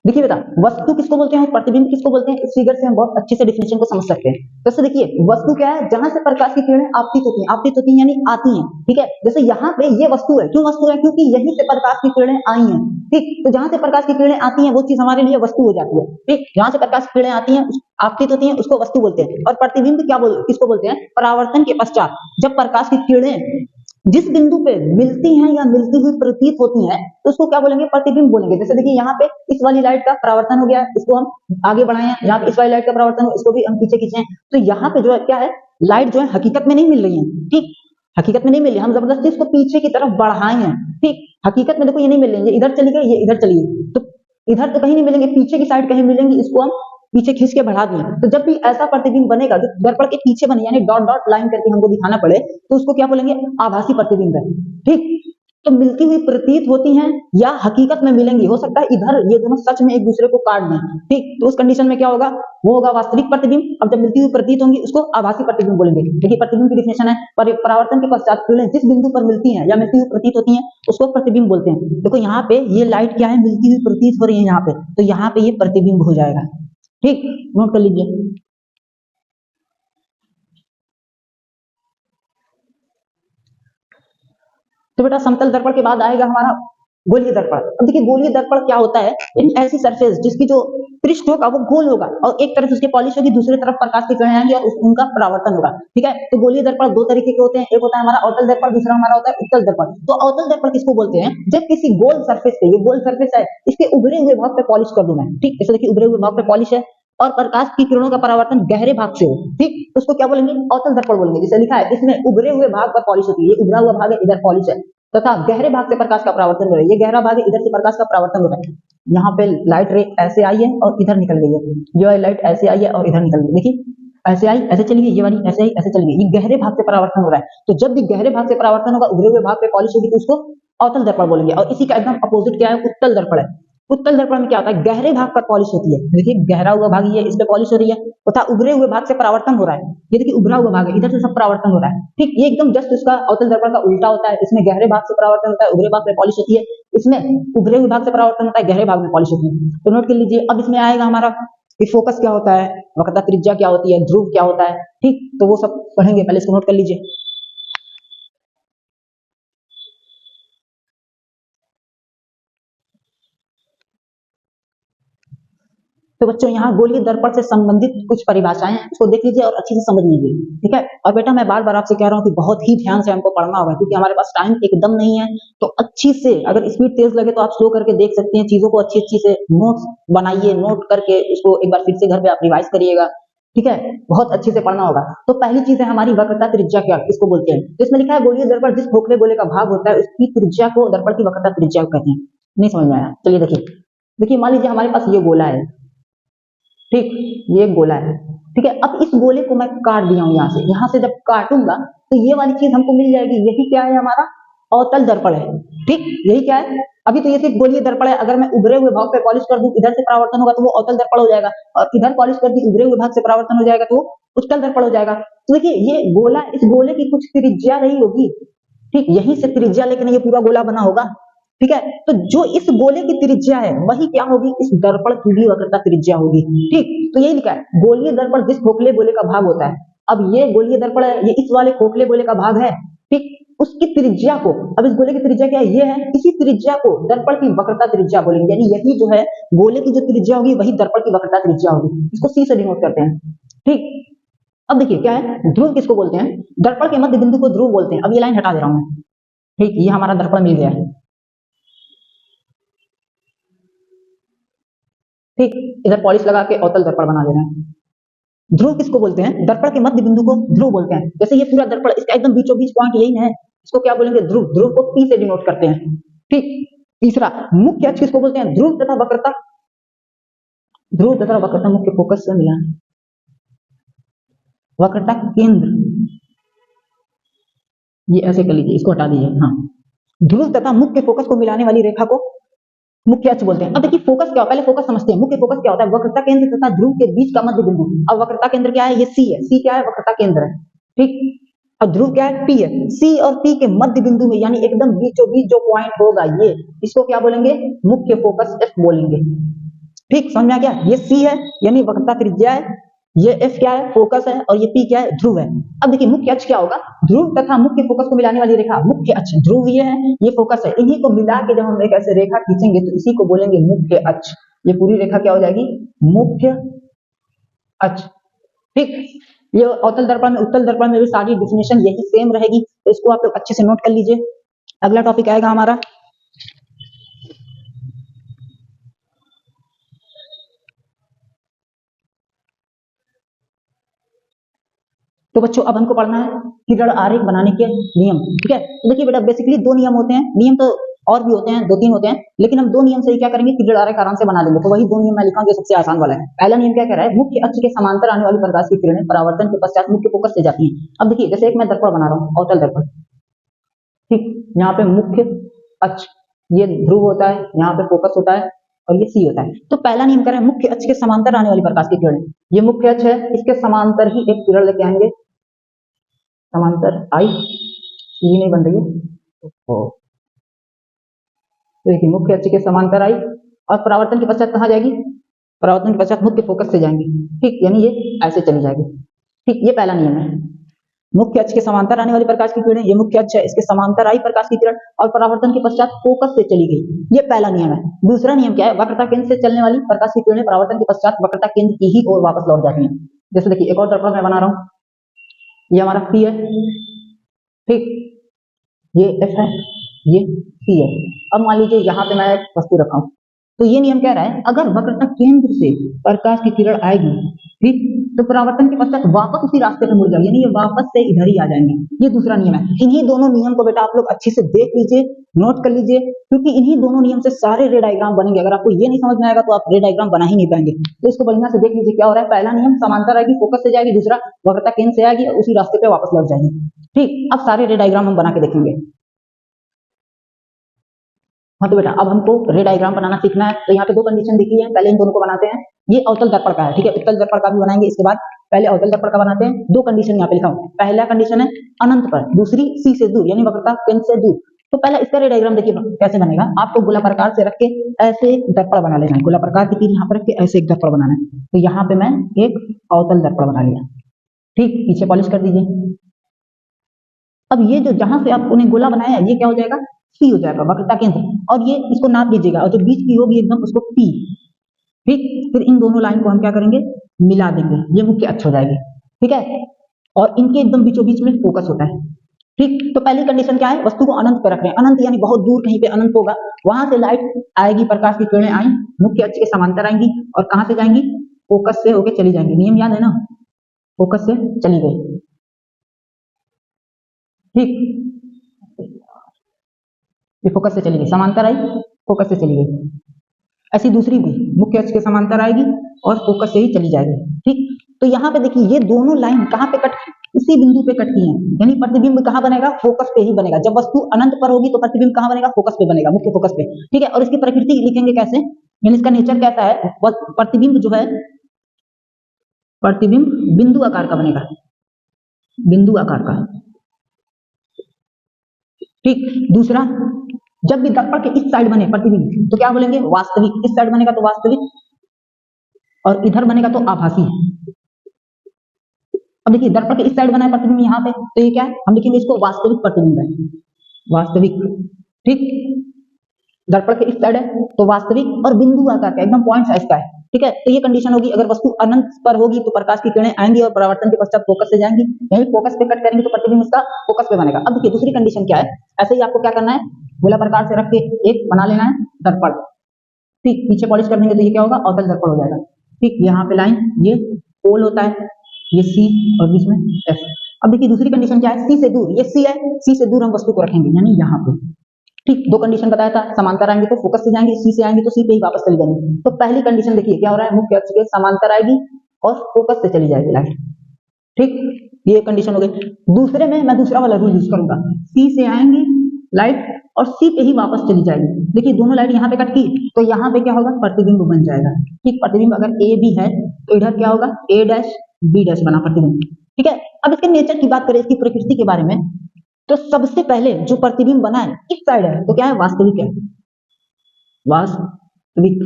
देखिए बेटा वस्तु किसको बोलते हैं और प्रतिबिंब किसको बोलते हैं, इस फिगर से हम बहुत अच्छे से डिफिनेशन को समझ सकते हैं। जैसे देखिए वस्तु क्या है, जहां से प्रकाश की किरणें आपतित होती हैं यानी आती हैं। ठीक है, जैसे यहाँ पे ये वस्तु है, क्यों वस्तु है, क्योंकि यहीं से प्रकाश की किरणें आई हैं। ठीक, तो जहां से प्रकाश की किरणें आती हैं वो चीज हमारे लिए वस्तु हो जाती है। ठीक, जहां से प्रकाश की किरणें आती हैं आपतित होती हैं उसको वस्तु बोलते हैं। और प्रतिबिंब किसको बोलते हैं, परावर्तन के पश्चात जब प्रकाश की किरणें जिस बिंदु पे मिलती हैं या मिलती हुई प्रतीत होती हैं तो उसको क्या बोलेंगे, प्रतिबिंब बोलेंगे। जैसे देखिए यहाँ पे इस वाली लाइट का परावर्तन हो गया, इसको हम आगे बढ़ाए हैं, यहाँ पे इस वाली लाइट का परावर्तन हो, इसको भी हम पीछे खींचे, तो यहाँ पे जो है क्या है, लाइट जो है हकीकत में नहीं मिल रही है। ठीक, हकीकत में नहीं मिल रही, हम जबरदस्ती इसको पीछे की तरफ बढ़ाए हैं। ठीक, हकीकत में देखो ये नहीं मिल रही है, इधर चली गई, ये इधर चली गई, तो इधर तो कहीं नहीं मिलेंगे, पीछे की साइड कहीं मिलेंगी, इसको हम पीछे खींच के बढ़ा दिए, तो जब भी ऐसा प्रतिबिंब बनेगा जो दर्पण के पीछे बने, यानी डॉट डॉट लाइन करके हमको दिखाना पड़े, तो उसको क्या बोलेंगे? आभासी प्रतिबिंब है। ठीक, तो मिलती हुई प्रतीत होती हैं या हकीकत में मिलेंगी। हो सकता है इधर ये दोनों सच में एक दूसरे को काट दें। ठीक, तो उस कंडीशन में क्या होगा? वो होगा वास्तविक प्रतिबिंब। अब जब मिलती हुई प्रतीत होंगी उसको आभासी प्रतिबिंब बोलेंगे। देखिए प्रतिबिंब की डिफिनेशन है, परावर्तन के पश्चात किरणें जिस बिंदु पर मिलती हैं या मिलती हुई प्रतीत होती हैं उसको प्रतिबिंब बोलते हैं। देखो यहाँ पे ये लाइट क्या है? मिलती हुई प्रतीत हो रही है यहाँ पे, तो यहाँ पे ये प्रतिबिंब हो जाएगा। ठीक, नोट कर लीजिए। तो बेटा समतल दर्पण के बाद आएगा हमारा गोलीय दर्पण। अब देखिए गोलीय दर्पण क्या होता है? ऐसी सरफेस जिसकी जो पृष्ठ होगा वो गोल होगा और एक तरफ उसके पॉलिश होगी, दूसरी तरफ प्रकाश की किरणें आएंगी और उनका परावर्तन होगा। ठीक है, तो गोलीय दर्पण दो तरीके के होते हैं, एक होता है हमारा अवतल दर्पण, दूसरा हमारा होता है उत्तल दर्पण। तो अवतल दर्पण किसको बोलते हैं? जब किसी गोल सरफेस पे, ये गोल सरफेस है, इसके उभरे हुए भाग पे पॉलिश कर दूं मैं। ठीक, जैसे देखिए उभरे हुए भाग पे पॉलिश है और प्रकाश की किरणों का परावर्तन गहरे भाग से हो, ठीक, तो उसको क्या बोलेंगे? अवतल दर्पण बोलेंगे। जैसे लिखा है इसमें उभरे हुए भाग पर पॉलिश होती है, ये उभरा हुआ भाग है, इधर पॉलिश है, तथा गहरे भाग से प्रकाश का परावर्तन हो रहा है, ये गहरा भाग है, इधर से प्रकाश का परावर्तन हो रहा है। यहाँ पे लाइट रे ऐसे आई है और इधर निकल गई है, जो है लाइट ऐसे आई है और इधर निकल गई। देखिए ऐसे आई ऐसे चली गई, ये वाली ऐसे आई ऐसे चली गई, ये गहरे भाग से परावर्तन हो रहा है। तो जब भी गहरे भाग से परावर्तन होगा, उभरे हुए भाग पे पॉलिश होगी, तो उसको अवतल दर्पण बोलेंगे। और इसी का एकदम अपोजिट क्या है? उत्तल दर्पण है। उत्तल दर्पण में क्या होता है? गहरे भाग पर पॉलिश होती है। देखिए गहरा हुआ भाग ये, इस पे पॉलिश हो रही है, तथा उभरे हुए भाग से परावर्तन हो रहा है। ये देखिए उभरा हुआ भाग है, इधर से सब परावर्तन हो रहा है। ठीक, ये एकदम जस्ट उसका अवतल दर्पण का उल्टा होता है। इसमें गहरे भाग से परावर्तन होता है, उभरे भाग में पॉलिश होती है। इसमें उभरे हुए भाग से परावर्तन होता है, गहरे भाग में पॉलिश होती है। तो नोट कर लीजिए। अब इसमें आएगा हमारा कि फोकस क्या होता है, वक्रता त्रिज्या क्या होती है, ध्रुव क्या होता है। ठीक, तो वो सब पढ़ेंगे, पहले इसको नोट कर लीजिए। तो बच्चों यहाँ गोलीय दर्पण से संबंधित कुछ परिभाषाएं हैं, उसको देख लीजिए और अच्छे से समझ लीजिए। ठीक है, और बेटा मैं बार बार आपसे कह रहा हूँ कि बहुत ही ध्यान से हमको पढ़ना होगा, क्योंकि हमारे पास टाइम एकदम नहीं है। तो अच्छी से, अगर स्पीड तेज लगे तो आप स्लो करके देख सकते हैं, चीजों को अच्छी अच्छी से नोट्स बनाइए, नोट करके उसको एक बार फिर से घर पे आप रिवाइज करिएगा। ठीक है, बहुत अच्छे से पढ़ना होगा। तो पहली चीज है हमारी वक्रता त्रिज्या, क्या इसको बोलते हैं? तो इसमें लिखा है गोलीय दर्पण जिस खोखले गोले का भाग होता है उसकी त्रिज्या को दर्पण की वक्रता त्रिज्या कहते हैं। नहीं समझ में आया? चलिए देखिए, देखिए मान लीजिए हमारे पास ये गोला है, ठीक, ये एक गोला है। ठीक है, अब इस गोले को मैं काट दिया हूं, यहां से जब काटूंगा तो ये वाली चीज हमको मिल जाएगी। यही क्या है? हमारा अवतल दर्पण है। ठीक, यही क्या है? अभी तो ये सिर्फ गोलीय दर्पण है। अगर मैं उभरे हुए भाग पे पॉलिश कर दूं, इधर से परावर्तन होगा तो वो अवतल दर्पण हो जाएगा, और इधर पॉलिश कर दी, उभरे हुए भाग से परावर्तन हो जाएगा तो वो उत्तल दर्पण हो जाएगा। तो देखिए ये गोला, इस गोले की कुछ त्रिज्या रही होगी। ठीक, यहीं से त्रिज्या लेकिन ये पूरा गोला बना होगा। ठीक है, तो जो इस गोले की त्रिज्या है वही क्या होगी? इस दर्पण की भी वक्रता त्रिज्या होगी। ठीक, तो यही लिखा है गोलीय दर्पण जिस खोखले गोले का भाग होता है। अब ये गोलीय दर्पण है, ये इस वाले खोखले गोले का भाग है। ठीक, उसकी त्रिज्या को, अब इस गोले की त्रिज्या क्या है? ये है, इसी त्रिज्या को दर्पण की वक्रता त्रिज्या बोलेंगे। यानी यही जो है गोले की जो त्रिज्या होगी वही दर्पण की वक्रता त्रिज्या होगी। इसको सी से डिनोट करते हैं। ठीक, अब देखिए क्या है, ध्रुव किसको बोलते हैं? दर्पण के मध्य बिंदु को ध्रुव बोलते हैं। अब ये लाइन हटा दे रहा हूं मैं। ठीक, ये हमारा दर्पण मिल गया है। ठीक, इधर पॉलिश लगा के अवतल दर्पण बना देना है। ध्रुव किसको बोलते हैं? दर्पण के मध्य बिंदु को ध्रुव बोलते हैं। जैसे ये पूरा दर्पण, इसका एकदम बीचों बीच पॉइंट यही है, इसको क्या बोलेंगे? ध्रुव। ध्रुव को पी से डिनोट करते हैं। ठीक, तीसरा मुख्य अक्ष किसको बोलते हैं? ध्रुव तथा वक्रता। ध्रुव तथा वक्रता मुख्य फोकस से मिला, वक्रता केंद्र, ये ऐसे कर लीजिए, इसको हटा दीजिए। हाँ, ध्रुव तथा मुख्य फोकस को मिलाने वाली रेखा को मुख्य अक्ष बोलते हैं। अब देखिए फोकस क्या होता है, पहले फोकस समझते हैं। मुख्य फोकस क्या होता है? वक्रता केंद्र तथा ध्रुव के बीच का मध्य बिंदु। अब वक्रता केंद्र क्या है? ये सी है। सी क्या है? वक्रता केंद्र है। ठीक, और ध्रुव क्या है? पी है। सी और पी के मध्य बिंदु में, यानी एकदम बीचों बीच जो पॉइंट होगा ये, इसको क्या बोलेंगे? मुख्य फोकस एफ बोलेंगे। ठीक, समझ में आ गया? ये सी है यानी वक्रता त्रिज्या है, ये एफ क्या है? फोकस है, और ये पी क्या है? ध्रुव है। अब देखिए मुख्य अक्ष क्या होगा? ध्रुव तथा मुख्य फोकस को मिलाने वाली रेखा मुख्य अक्ष। ध्रुव ये है, ये फोकस है, इन्हीं को मिला के जब हम एक ऐसे रेखा खींचेंगे तो इसी को बोलेंगे मुख्य अक्ष। ये पूरी रेखा क्या हो जाएगी? मुख्य अक्ष। ठीक, ये अवतल दर्पण में, उत्तल दर्पण में भी सारी डिफिनेशन यही सेम रहेगी, तो इसको आप लोग अच्छे से नोट कर लीजिए। अगला टॉपिक आएगा हमारा तो बच्चों अब हमको पढ़ना है किरण आरेख बनाने के नियम। ठीक है, तो देखिए बेटा बेसिकली दो नियम होते हैं। नियम तो और भी होते हैं, 2-3 होते हैं, लेकिन हम 2 नियम से ही क्या करेंगे, किरण आरेख आराम से बना लेंगे। तो वही 2 नियम मैं लिखा हूं जो सबसे आसान वाला है। पहला नियम क्या कह रहा है, मुख्य अक्ष के समांतर आने वाली प्रकाश की किरणें परावर्तन के पश्चात मुख्य फोकस से जाती हैं। अब देखिए जैसे एक मैं दर्पण बना रहा हूँ, अवतल दर्पण, ठीक, यहाँ पे मुख्य अक्ष ये ध्रुव होता है, यहाँ पे फोकस होता है और ये सी होता है। तो पहला नियम कह रहा है मुख्य अक्ष के समांतर आने वाली प्रकाश की किरणें, ये मुख्य अक्ष है, इसके समांतर ही एक किरण लेके आएंगे, समांतर आई, ये नहीं बन रही है, तो देखिए मुख्य अक्ष के समांतर आई और परावर्तन के पश्चात कहाँ जाएगी, परावर्तन के पश्चात मुख्य फोकस से जाएंगी, ठीक, यानी ये ऐसे चली जाएगी, ठीक, ये पहला नियम है। मुख्य अक्ष के समांतर आने वाली प्रकाश की किरणें, ये मुख्य अक्ष है, इसके समांतर आई प्रकाश की किरण और परावर्तन के पश्चात फोकस से चली गई, ये पहला नियम है। दूसरा नियम क्या है, वक्रता केंद्र से चलने वाली प्रकाश की किरणें परावर्तन के पश्चात वक्रता केंद्र की ही ओर वापस लौट जाती हैं। जैसे देखिए एक और दर्पण मैं बना रहा हूँ, ये हमारा पी है, ठीक, ये एफ है, ये सी है। अब मान लीजिए यहाँ पे मैं एक वस्तु रखा हूँ, तो ये नियम कह रहा है अगर वक्रता केंद्र से प्रकाश की किरण आएगी, ठीक, तो परावर्तन के पश्चात वापस उसी रास्ते पे मुड़ जाएगी, यानी ये वापस से इधर ही आ जाएंगे। ये दूसरा नियम है। इन्हीं दोनों नियम को बेटा आप लोग अच्छे से देख लीजिए, नोट कर लीजिए, क्योंकि इन्हीं दोनों नियम से सारे रे डायग्राम बनेंगे। अगर आपको ये नहीं समझ में आएगा तो आप रे डायग्राम बना ही नहीं पाएंगे। तो इसको बढ़िया से देख लीजिए क्या हो रहा है। पहला नियम समांतर आएगी, फोकस से जाएगी, दूसरा वक्रता केंद्र से आएगी और उसी रास्ते पे वापस लौट जाएगी, ठीक। अब सारे रे डायग्राम हम बना के देखेंगे। हाँ तो बेटा अब हमको रे डायग्राम बनाना सीखना है। तो यहाँ पे 2 कंडीशन दिखी है, पहले इन दोनों को बनाते हैं। ये अवतल दर्पण का है, ठीक है, उत्तल दर्पण का भी बनाएंगे इसके बाद, पहले अवतल दर्पण का बनाते हैं। 2 कंडीशन यहाँ पे लिखा हूँ, पहला कंडीशन है अनंत पर, दूसरी सी से दूर यानी वक्रता केंद्र से दूर। तो पहला इसका रे डायग्राम देखिए कैसे बनेगा। आपको गोलाकार से रख के ऐसे एक दर्पण बना लेना है, गोलाकार की तीर यहाँ पर रख के ऐसे एक दर्पण बनाना है। तो यहाँ पे मैं एक अवतल दर्पण बना लिया, ठीक, पीछे पॉलिश कर दीजिए। अब ये जो जहां से आपने गोला बनाया है ये क्या हो जाएगा, सी हो जाएगा, वक्रता केंद्र, और ये इसको नाप लीजिएगा और जो बीच की होगी एकदम उसको पी, ठीक। फिर इन दोनों लाइन को हम क्या करेंगे, मिला देंगे, ये मुख्य अक्ष हो जाएगी, ठीक है, और इनके एकदम बीचों बीच में फोकस होता है, ठीक। तो पहली कंडीशन क्या है, वस्तु को अनंत पर रख रहे हैं, अनंत यानी बहुत दूर कहीं पे अनंत होगा, वहां से लाइट आएगी, प्रकाश की किरणें आई, मुख्य अक्ष के समांतर आएंगी और कहां से जाएंगी, फोकस से होके चली जाएंगी। नियम याद है ना, फोकस से चली गई, ठीक, ये फोकस से चली गई, समांतर आई, फोकस से चली गई। ऐसी दूसरी भी मुख्य अक्ष के समांतर आएगी और फोकस से ही चली जाएगी, ठीक। तो यहाँ पे देखिए ये दोनों लाइन कहाँ पे कट, इसी बिंदु पे कटती हैं, यानी प्रतिबिंब कहाँ बनेगा, फोकस पे ही बनेगा। जब वस्तु अनंत पर होगी तो प्रतिबिंब कहाँ बनेगा, फोकस पे बनेगा, मुख्य फोकस पे, ठीक है। और इसकी प्रकृति लिखेंगे कैसे, यानी इसका नेचर कैसा है, प्रतिबिंब जो है, प्रतिबिंब बिंदु आकार का बनेगा, बिंदु आकार का, ठीक। दूसरा, जब भी दर्पण के इस साइड बने प्रतिबिंब तो क्या बोलेंगे, वास्तविक, इस साइड बनेगा तो वास्तविक और इधर बनेगा तो आभासी। अब देखिए दर्पण के इस साइड बना है प्रतिबिंब यहाँ पे, तो ये क्या है, हम लिखेंगे इसको वास्तविक प्रतिबिंब है, वास्तविक, ठीक। दर्पण के इस साइड है तो वास्तविक और बिंदु आकार का एकदम पॉइंट साइज का है, ठीक है। तो ये कंडीशन होगी, अगर वस्तु अनंत पर होगी तो प्रकाश की किरणें आएंगी और परावर्तन के पश्चात फोकस से जाएंगी, यही फोकस पे कट करेंगे तो प्रतिबिंब इसका फोकस पे बनेगा। अब देखिए दूसरी कंडीशन क्या है, ऐसे ही आपको क्या करना है, गोला प्रकार से रख के एक बना लेना है दर्पण, ठीक, पीछे पॉलिश कर देंगे तो ये क्या होगा, अवतल दर्पण हो जाएगा, ठीक। यहाँ पे लाइन, ये पोल होता है, ये सी और बीच में एफ। अब देखिए दूसरी कंडीशन क्या है, सी से दूर, ये सी है, सी से दूर हम वस्तु को रखेंगे यानी यहाँ पे, ठीक। 2 कंडीशन बताया था, समांतर आएंगे तो फोकस से जाएंगे, सी से आएंगे तो सी पे ही वापस चली जाएंगे। तो पहली कंडीशन देखिए क्या हो रहा है, मुख्य अक्ष के समांतर आएगी और फोकस से चली जाएगी लाइट, ठीक, ये कंडीशन हो गई। दूसरे में मैं दूसरा वाला रूल यूज करूंगा, सी से आएंगी लाइट और सी पे ही वापस चली जाएगी। देखिए दोनों लाइट यहाँ पे कट की तो यहाँ पे क्या होगा, प्रतिबिंब बन जाएगा, ठीक। प्रतिबिंब अगर ए बी है तो इधर क्या होगा, ए डैश बी डैश बना प्रतिबिंब, ठीक है। अब इसके नेचर की बात करें, इसकी प्रकृति के बारे में, तो सबसे पहले जो प्रतिबिंब बना है इस साइड है तो क्या है, वास्तविक है, वास्तविक,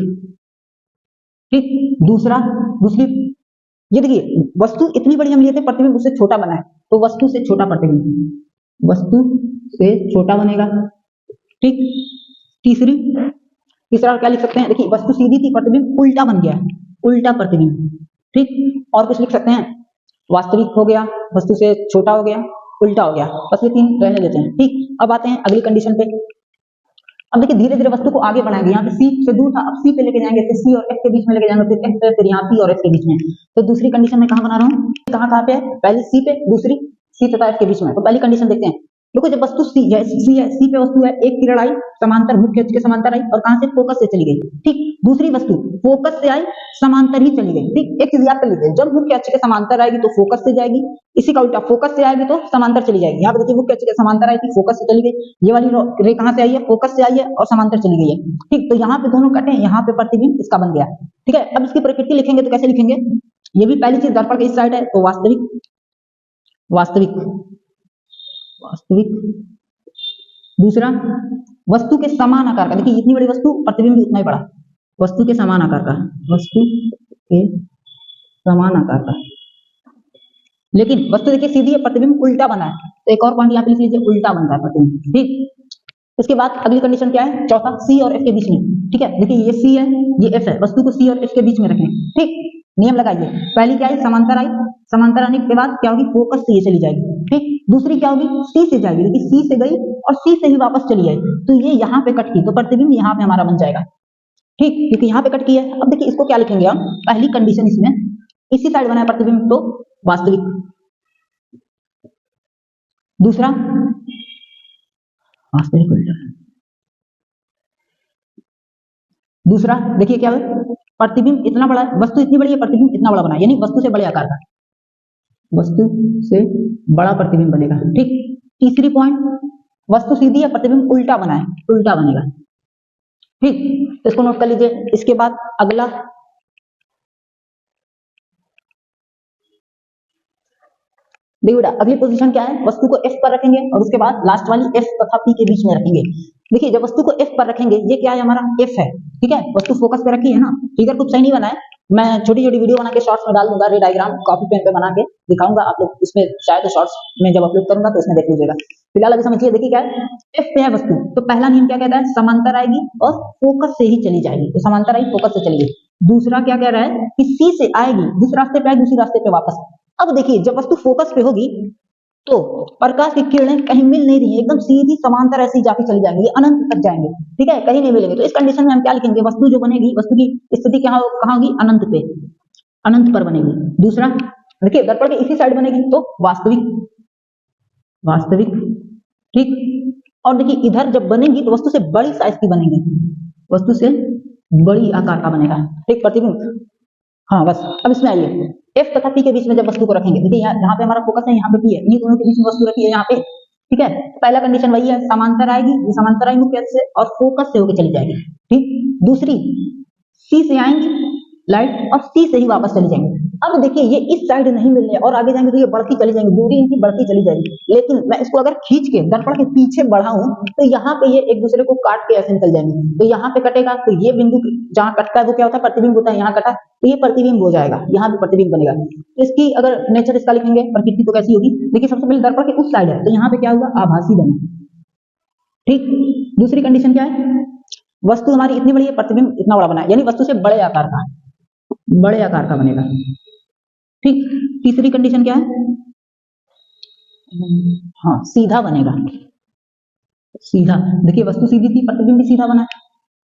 ठीक। दूसरी ये देखिए वस्तु इतनी बड़ी हम लिए थे, प्रतिबिंब उससे छोटा बना है तो वस्तु से छोटा प्रतिबिंब, वस्तु से छोटा बनेगा, ठीक। तीसरा क्या लिख सकते हैं, देखिए वस्तु सीधी थी, प्रतिबिंब उल्टा बन गया, उल्टा प्रतिबिंब, ठीक। और कुछ लिख सकते हैं, वास्तविक हो गया, वस्तु से छोटा हो गया, उल्टा हो गया, बस ये 3 रहने देते हैं, ठीक। अब आते हैं अगली कंडीशन पे। अब देखिए धीरे धीरे वस्तु को आगे बढ़ाएंगे, यहाँ पे सी से दूर था, अब सी पे लेके जाएंगे, फिर सी और एफ के बीच में लेके जाएंगे, फिर एफ पे, फिर यहाँ पी और एफ के बीच में। तो दूसरी कंडीशन में कहाँ बना रहा हूँ, कहाँ पे है, पहली सी पे, दूसरी सी तथा एफ के बीच में। तो पहली कंडीशन देखते हैं, देखो जब वस्तु सी है, सी पे वस्तु है, एक किरण आई समांतर, मुख्य अक्ष के समांतर आई और कहां से, फोकस से चली गई, ठीक। दूसरी वस्तु फोकस से आई, समांतर ही चली गई, ठीक। एक चीज याद कर लीजिए, जब मुख्य अक्ष के समांतर आएगी तो फोकस से जाएगी, इसी का उल्टा फोकस से आएगी तो समांतर चली जाएगी। यहाँ पे देखिए मुख्य अक्ष के समांतर आई थी, फोकस से चली गई, ये वाली रे कहां से आई है, फोकस से आई है और समांतर चली गई है, ठीक। तो यहाँ पे दोनों कटे, यहाँ पे प्रतिबिंब इसका बन गया, ठीक है। अब इसकी प्रकृति लिखेंगे तो कैसे लिखेंगे, ये भी पहली चीज दर्पण के इस साइड है तो वास्तविक, वास्तविक, वास्तविक। दूसरा वस्तु के समान आकार का, देखिए इतनी बड़ी वस्तु, प्रतिबिंब भी उतना ही बड़ा, वस्तु के समान आकार का, वस्तु के समान आकार का। लेकिन वस्तु देखिए सीधी है, प्रतिबिंब उल्टा बना है, तो एक और पॉइंट यहाँ पे लिख लीजिए, उल्टा बनता है प्रतिबिंब, ठीक। इसके बाद अगली कंडीशन क्या है, चौथा, सी और एफ के बीच में, ठीक है। देखिए ये सी है, ये एफ है, वस्तु को सी और एफ के बीच में रखें, ठीक। नियम लगाइए, पहली क्या आई, समांतर आई, समांतर आने के बाद क्या होगी, फोकस से ये चली जाएगी, ठीक। दूसरी क्या होगी, सी से जाएगी, देखिए सी से गई और सी से ही वापस चली आई, तो ये यहाँ पे कट की, तो प्रतिबिंब यहाँ पे हमारा बन जाएगा, ठीक, क्योंकि यहाँ पे कट की है। अब देखिए इसको क्या लिखेंगे हम, पहली कंडीशन इसमें, इसी साइड बना है प्रतिबिंब तो वास्तविक। दूसरा वास्तविक उल्टा, दूसरा देखिए क्या है, प्रतिबिंब इतना बड़ा, वस्तु इतनी बड़ी है, प्रतिबिंब इतना बड़ा बना, यानी वस्तु से बड़े आकार का, वस्तु से बड़ा प्रतिबिंब बनेगा, ठीक। तीसरी पॉइंट, वस्तु सीधी है, प्रतिबिंब उल्टा बना है, उल्टा बनेगा, ठीक। इसको नोट कर लीजिए। इसके बाद अगला, देखिए बेटा अगली पोजीशन क्या है, वस्तु को F पर रखेंगे और उसके बाद लास्ट वाली F तथा P के बीच में रखेंगे। देखिए जब वस्तु को F पर रखेंगे, ये क्या है, हमारा F है, ठीक है। वस्तु फोकस पे रखी है ना, फिगर कुछ सही नहीं बना है, मैं छोटी छोटी वीडियो बना के शॉर्ट्स में डाल दूंगा, रे डायग्राम कॉपी पेन पे बना के दिखाऊंगा, आप लोग उसमें शायद शॉर्ट्स में जब अपलोड करूंगा तो उसमें देख लीजिएगा। फिलहाल अभी समझिए, देखिए क्या है, F पे है वस्तु, तो पहला नियम क्या कहता है, समांतर आएगी और फोकस से ही चली जाएगी, तो समांतर आई, फोकस से चली गई। दूसरा क्या कह रहा है कि C से आएगी, जिस रास्ते पे आएगी उसी रास्ते पे वापस। अब देखिए जब वस्तु फोकस पे होगी तो प्रकाश की किरणें कहीं मिल नहीं रही है, एकदम सीधी समांतर ऐसी जाके चली जाएंगी, ये अनंत तक जाएंगे, ठीक है, कहीं नहीं मिलेंगे। तो इस कंडीशन में हम क्या लिखेंगे, वस्तु जो बनेगी, वस्तु की स्थिति कहाँ होगी, अनंत पे, अनंत पर बनेगी। दूसरा देखिए दर्पण के इसी साइड बनेगी तो वास्तविक, वास्तविक, ठीक। और देखिए इधर जब बनेगी तो वस्तु से बड़ी साइज की बनेगी, वस्तु से बड़ी आकार का बनेगा, ठीक, प्रतिबिंब। हाँ बस, अब इसमें आइए, F तथा P के बीच में जब वस्तु को रखेंगे, देखिए यहाँ पे हमारा फोकस है, यहाँ पे P है, ये दोनों के बीच में वस्तु रखी है यहाँ पे, ठीक है। पहला कंडीशन वही है, समांतर आएगी, ये समांतर आएगी मुख्य अक्ष से और फोकस से होकर चली जाएगी, ठीक। दूसरी C से आएंगी लाइट और C से ही वापस चली जाएंगे। अब देखिए ये इस साइड नहीं मिल रहे और आगे जाएंगे तो ये बढ़ती चली जाएंगी, दूरी इनकी बढ़ती चली जाएगी। लेकिन मैं इसको अगर खींच के दर्पण के पीछे बढ़ाऊं तो यहाँ पे ये एक दूसरे को काट के ऐसे निकल जाएंगे, तो यहाँ पे कटेगा तो ये बिंदु जहाँ कटता है वो क्या होता है, प्रतिबिंब होता है, यहाँ कटा तो ये प्रतिबिंब हो जाएगा, यहाँ पे प्रतिबिंब बनेगा। तो इसकी अगर नेचर इसका लिखेंगे, प्रकृति तो कैसी होगी, देखिए सबसे पहले दर्पण के उस साइड है तो यहाँ पे क्या हुआ, आभासी बना, ठीक। दूसरी कंडीशन क्या है, वस्तु हमारी इतनी बड़ी है, प्रतिबिंब इतना बड़ा बना है, यानी वस्तु से बड़े आकार का, बड़े आकार का बनेगा, ठीक। तीसरी कंडीशन क्या है, हाँ सीधा बनेगा, सीधा। देखिए वस्तु सीधी थी, प्रतिबिंब भी सीधा बना है,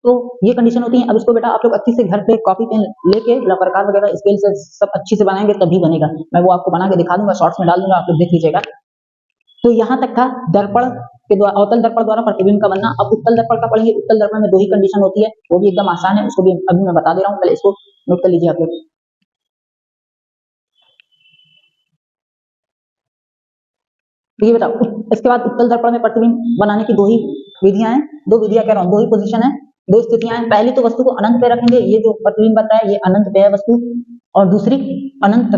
तो ये कंडीशन होती है। अब इसको बेटा आप लोग अच्छी से घर पे कॉपी पेन लेके प्रकार वगैरह स्केल से सब अच्छी से बनाएंगे तभी बनेगा, मैं वो आपको बना के दिखा दूंगा, शॉर्ट्स में डाल दूंगा, आप लोग देख लीजिएगा। तो यहाँ तक था दर्पण के द्वारा, अवतल दर्पण द्वारा प्रतिबिंब का बनना। अब उत्तल दर्पण का पढ़ेंगे। उत्तल दर्पण में दो ही कंडीशन होती है, वो भी एकदम आसान है, उसको भी अभी मैं बता दे रहा हूँ, पहले इसको नोट कर लीजिए आप लोग। देखिए बेटा इसके बाद उत्तल दर्पण में प्रतिबिंब बनाने की दो ही विधियां हैं, दो विधियां कह रहा हूँ, दो ही पोजीशन है, दो स्थितियां हैं। पहली तो वस्तु को अनंत पे रखेंगे, ये जो प्रतिबिंब बनता है ये अनंत पे है वस्तु, और दूसरी अनंत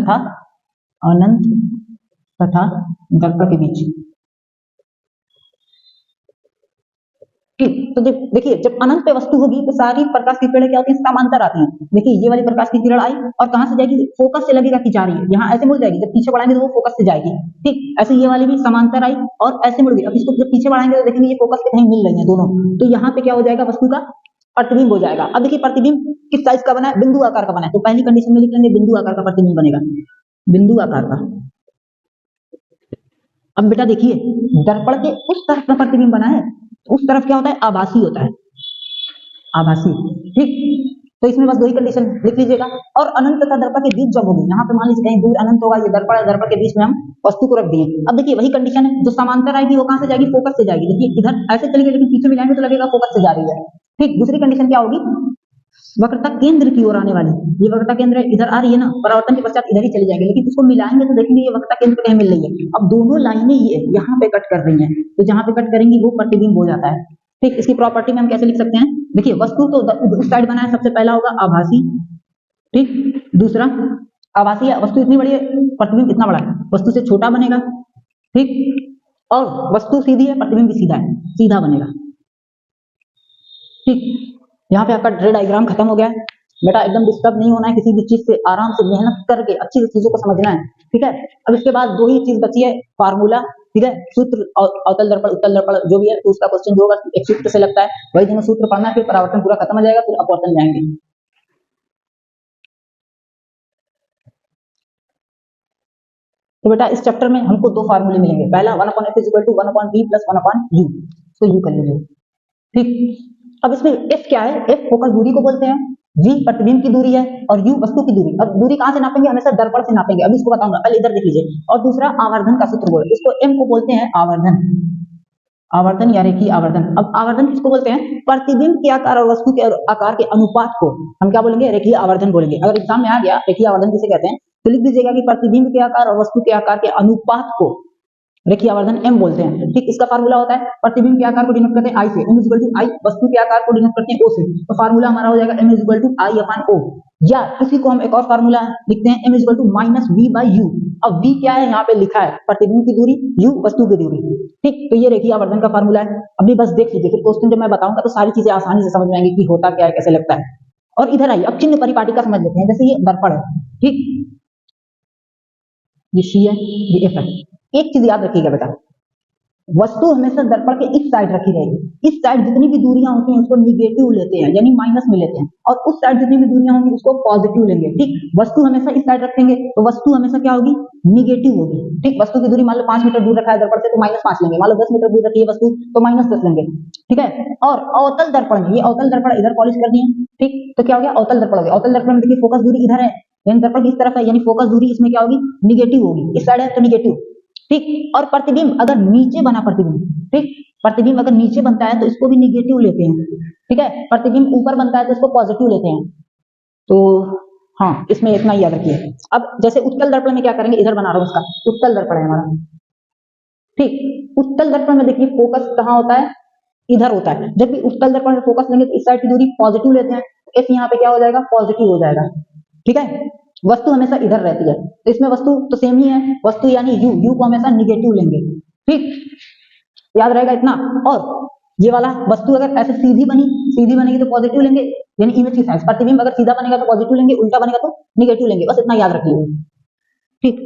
तथा दर्पण के बीच, ठीक। तो देखिए जब अनंत पे वस्तु होगी तो सारी प्रकाश की किरणें क्या होती है, समांतर आती हैं। देखिए ये वाली प्रकाश की किरण आई और कहां से जाएगी, फोकस से लगेगा कि जा रही है, यहाँ ऐसे मुड़ जाएगी, जब पीछे बढ़ाएंगे तो वो फोकस से जाएगी, ठीक। ऐसे ये वाली भी समांतर आई और ऐसे मुड़ गई। अब इसको जब पीछे बढ़ाएंगे तो देखेंगे ये फोकस पे कहीं मिल रही है दोनों, तो यहाँ पे क्या हो जाएगा, वस्तु का प्रतिबिंब हो जाएगा। अब देखिए प्रतिबिंब किस साइज का बना है, बिंदु आकार का बना है, तो पहली कंडीशन में लिख लेंगे बिंदु आकार का प्रतिबिंब बनेगा, बिंदु आकार का। अब बेटा देखिए दर्पण के उस तरफ का प्रतिबिंब बना है, उस तरफ क्या होता है, आभासी होता है, आभासी, ठीक। तो इसमें बस दो ही कंडीशन लिख लीजिएगा। और अनंत तथा दर्पण के बीच जब होगी, यहाँ पे मान लीजिए कहीं दूर अनंत होगा, ये दर्पण है, दर्पण के बीच में हम वस्तु को रख दिए। अब देखिए वही कंडीशन है, जो समांतर आएगी वो कहाँ से जाएगी, फोकस से जाएगी। देखिए इधर ऐसे चली गई, लेकिन पीछे मिलाएंगे तो लगेगा फोकस से जा रही है। ठीक, दूसरी कंडीशन क्या होगी, वक्रता केंद्र की ओर आने वाली, ये वक्रता केंद्र इधर आ रही है ना, परावर्तन के पश्चात इधर ही चली जाएगी, लेकिन इसको मिलाएंगे तो देखेंगे ये वक्रता केंद्र कहीं मिल रही है। अब दोनों लाइनें ये यहाँ पे कट कर रही हैं, तो जहां पे कट करेंगी वो प्रतिबिंब हो जाता है। ठीक, इसकी प्रॉपर्टी में हम कैसे लिख सकते हैं, देखिए वस्तु तो उस साइड बना है, सबसे पहला होगा आभासी। ठीक, दूसरा आभासी है, वस्तु इतनी बड़ी है, प्रतिबिंब इतना बड़ा है, वस्तु से छोटा बनेगा। ठीक, और वस्तु सीधी है, प्रतिबिंब भी सीधा है, सीधा बनेगा। ठीक, यहाँ पे आपका रे डायग्राम खत्म हो गया है बेटा, एकदम डिस्टर्ब नहीं होना है किसी भी चीज से, आराम से मेहनत करके अच्छी से चीजों को समझना है। ठीक है, अब इसके बाद दो ही चीज बची है, फार्मूला, ठीक है, सूत्र, अवतल दर्पण उत्तल दर्पण जो भी है, तो उसका क्वेश्चन जो होगा एक सूत्र से लगता है, वही दोनों सूत्र पढ़ना है, फिर परावर्तन पूरा खत्म हो जाएगा, फिर अपवर्तन जाएंगे। तो बेटा इस चैप्टर में हमको दो फार्मूले मिलेंगे, पहला 1/f = 1/v + 1/u, तो यू कर लीजिए। ठीक, अब इसमें f क्या है, f फोकस दूरी को बोलते हैं, v प्रतिबिंब की दूरी है, और u वस्तु की दूरी। अब दूरी कहां से नापेंगे, हमेशा दर्पण से नापेंगे, अभी इसको बताऊंगा, पहले इधर देख लीजिए। और दूसरा आवर्धन का सूत्र बोले, इसको m को बोलते हैं आवर्धन, आवर्धन या रेखीय आवर्धन। अब आवर्धन किसको बोलते हैं, प्रतिबिंब के आकार और वस्तु के आकार के अनुपात को हम क्या बोलेंगे, रेखीय आवर्धन बोलेंगे। अगर एग्जाम में आ गया रेखीय आवर्धन किसे कहते हैं, तो लिख दीजिएगा कि प्रतिबिंब के आकार और वस्तु के आकार के अनुपात को रेखीय आवर्धन m बोलते हैं। ठीक, इसका फार्मूला होता है, प्रतिबिंब के आकार को डिनोट करते हैं I से, m = I, वस्तु के आकार को डिनोट करते हैं O से, तो फार्मूला हमारा हो जाएगा m = I/O। या किसी को हम एक और फार्मूला लिखते हैं, m = -v/u। अब v क्या है, यहाँ पे लिखा है प्रतिबिंब की दूरी, u वस्तु की दूरी। ठीक, तो ये रेखीय आवर्धन का फार्मूला है। अभी बस देख लीजिए, फिर क्वेश्चन जब मैं बताऊंगा तो सारी चीजें आसानी से समझ में आएंगी कि होता क्या है, कैसे लगता है। और इधर आइए, अब चिन्ह परिपाटी का समझ लेते हैं। जैसे ये दर्पण है, ठीक, ये C है, ये F है। एक चीज याद रखिएगा बेटा, वस्तु हमेशा दर्पण के इस साइड रखी रहेगी, इस साइड जितनी भी दूरियां होती हैं उसको निगेटिव लेते हैं, यानी माइनस में लेते हैं, और उस साइड जितनी भी दूरियां होंगी उसको पॉजिटिव लेंगे। ठीक, वस्तु हमेशा इस साइड रखेंगे तो वस्तु हमेशा क्या होगी, निगेटिव होगी। ठीक, वस्तु की दूरी मान लो 5 मीटर दूर रखा है दर्पण से, तो -5 लेंगे, मान लो 10 मीटर दूर रखी है वस्तु, तो -10 लेंगे। ठीक है, और अवतल दर्पण में, ये अवतल दर्पण इधर पॉलिश कर दिए। ठीक, तो क्या हो गया, अवतल दर्पण हो गया। अवतल दर्पण में देखिए फोकस दूरी इधर है, यानी दर्पण की इस तरफ है, यानी फोकस दूरी इसमें क्या होगी, निगेटिव होगी, इस साइड है तो निगेटिव। ठीक, और प्रतिबिंब अगर नीचे बना, प्रतिबिंब, ठीक, प्रतिबिंब अगर नीचे बनता है तो इसको भी निगेटिव लेते हैं। ठीक है, प्रतिबिंब ऊपर बनता है तो इसको पॉजिटिव लेते हैं। तो हाँ, इसमें इतना याद रखिए। अब जैसे उत्तल दर्पण में क्या करेंगे, इधर बना रहा हूं, उसका उत्तल दर्पण है हमारा। ठीक, उत्तल दर्पण में देखिए फोकस कहाँ होता है, इधर होता है। जब भी उत्तल दर्पण में फोकस लेंगे तो इस साइड की दूरी पॉजिटिव लेते हैं, एफ यहाँ पे क्या हो जाएगा, पॉजिटिव हो जाएगा। ठीक है, वस्तु हमेशा इधर रहती है, तो इसमें वस्तु तो सेम ही है, वस्तु यानी यू, यू को हमेशा निगेटिव लेंगे। ठीक, याद रहेगा इतना। और ये वाला वस्तु अगर ऐसे सीधी बनेगी तो पॉजिटिव लेंगे, यानी इमेज की साइज, प्रतिबिंब अगर सीधा बनेगा तो पॉजिटिव लेंगे, उल्टा बनेगा तो निगेटिव लेंगे, बस इतना याद रखिए। ठीक,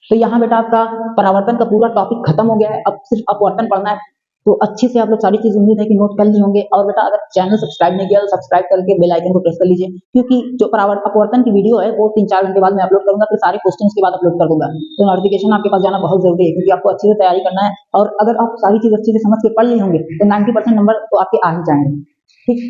तो यहाँ बेटा आपका परावर्तन का पूरा टॉपिक खत्म हो गया है, अब सिर्फ अपवर्तन पढ़ना है। तो अच्छे से आप लोग सारी चीज उम्मीद है कि नोट कर लिए होंगे। और बेटा अगर चैनल सब्सक्राइब नहीं किया तो सब्सक्राइब करके बेल आइकन को प्रेस कर लीजिए, क्योंकि जो अपवर्तन की वीडियो है वो 3-4 घंटे बाद मैं अपलोड करूंगा, फिर सारे क्वेश्चंस के बाद अपलोड कर दूंगा। तो नोटिफिकेशन आपके पास जाना बहुत जरूरी है, क्योंकि आपको अच्छे से तैयारी करना है। और अगर आप सारी चीज अच्छे से समझ के पढ़ लिए होंगे तो 90% नंबर तो आपके आ ही जाएंगे। ठीक।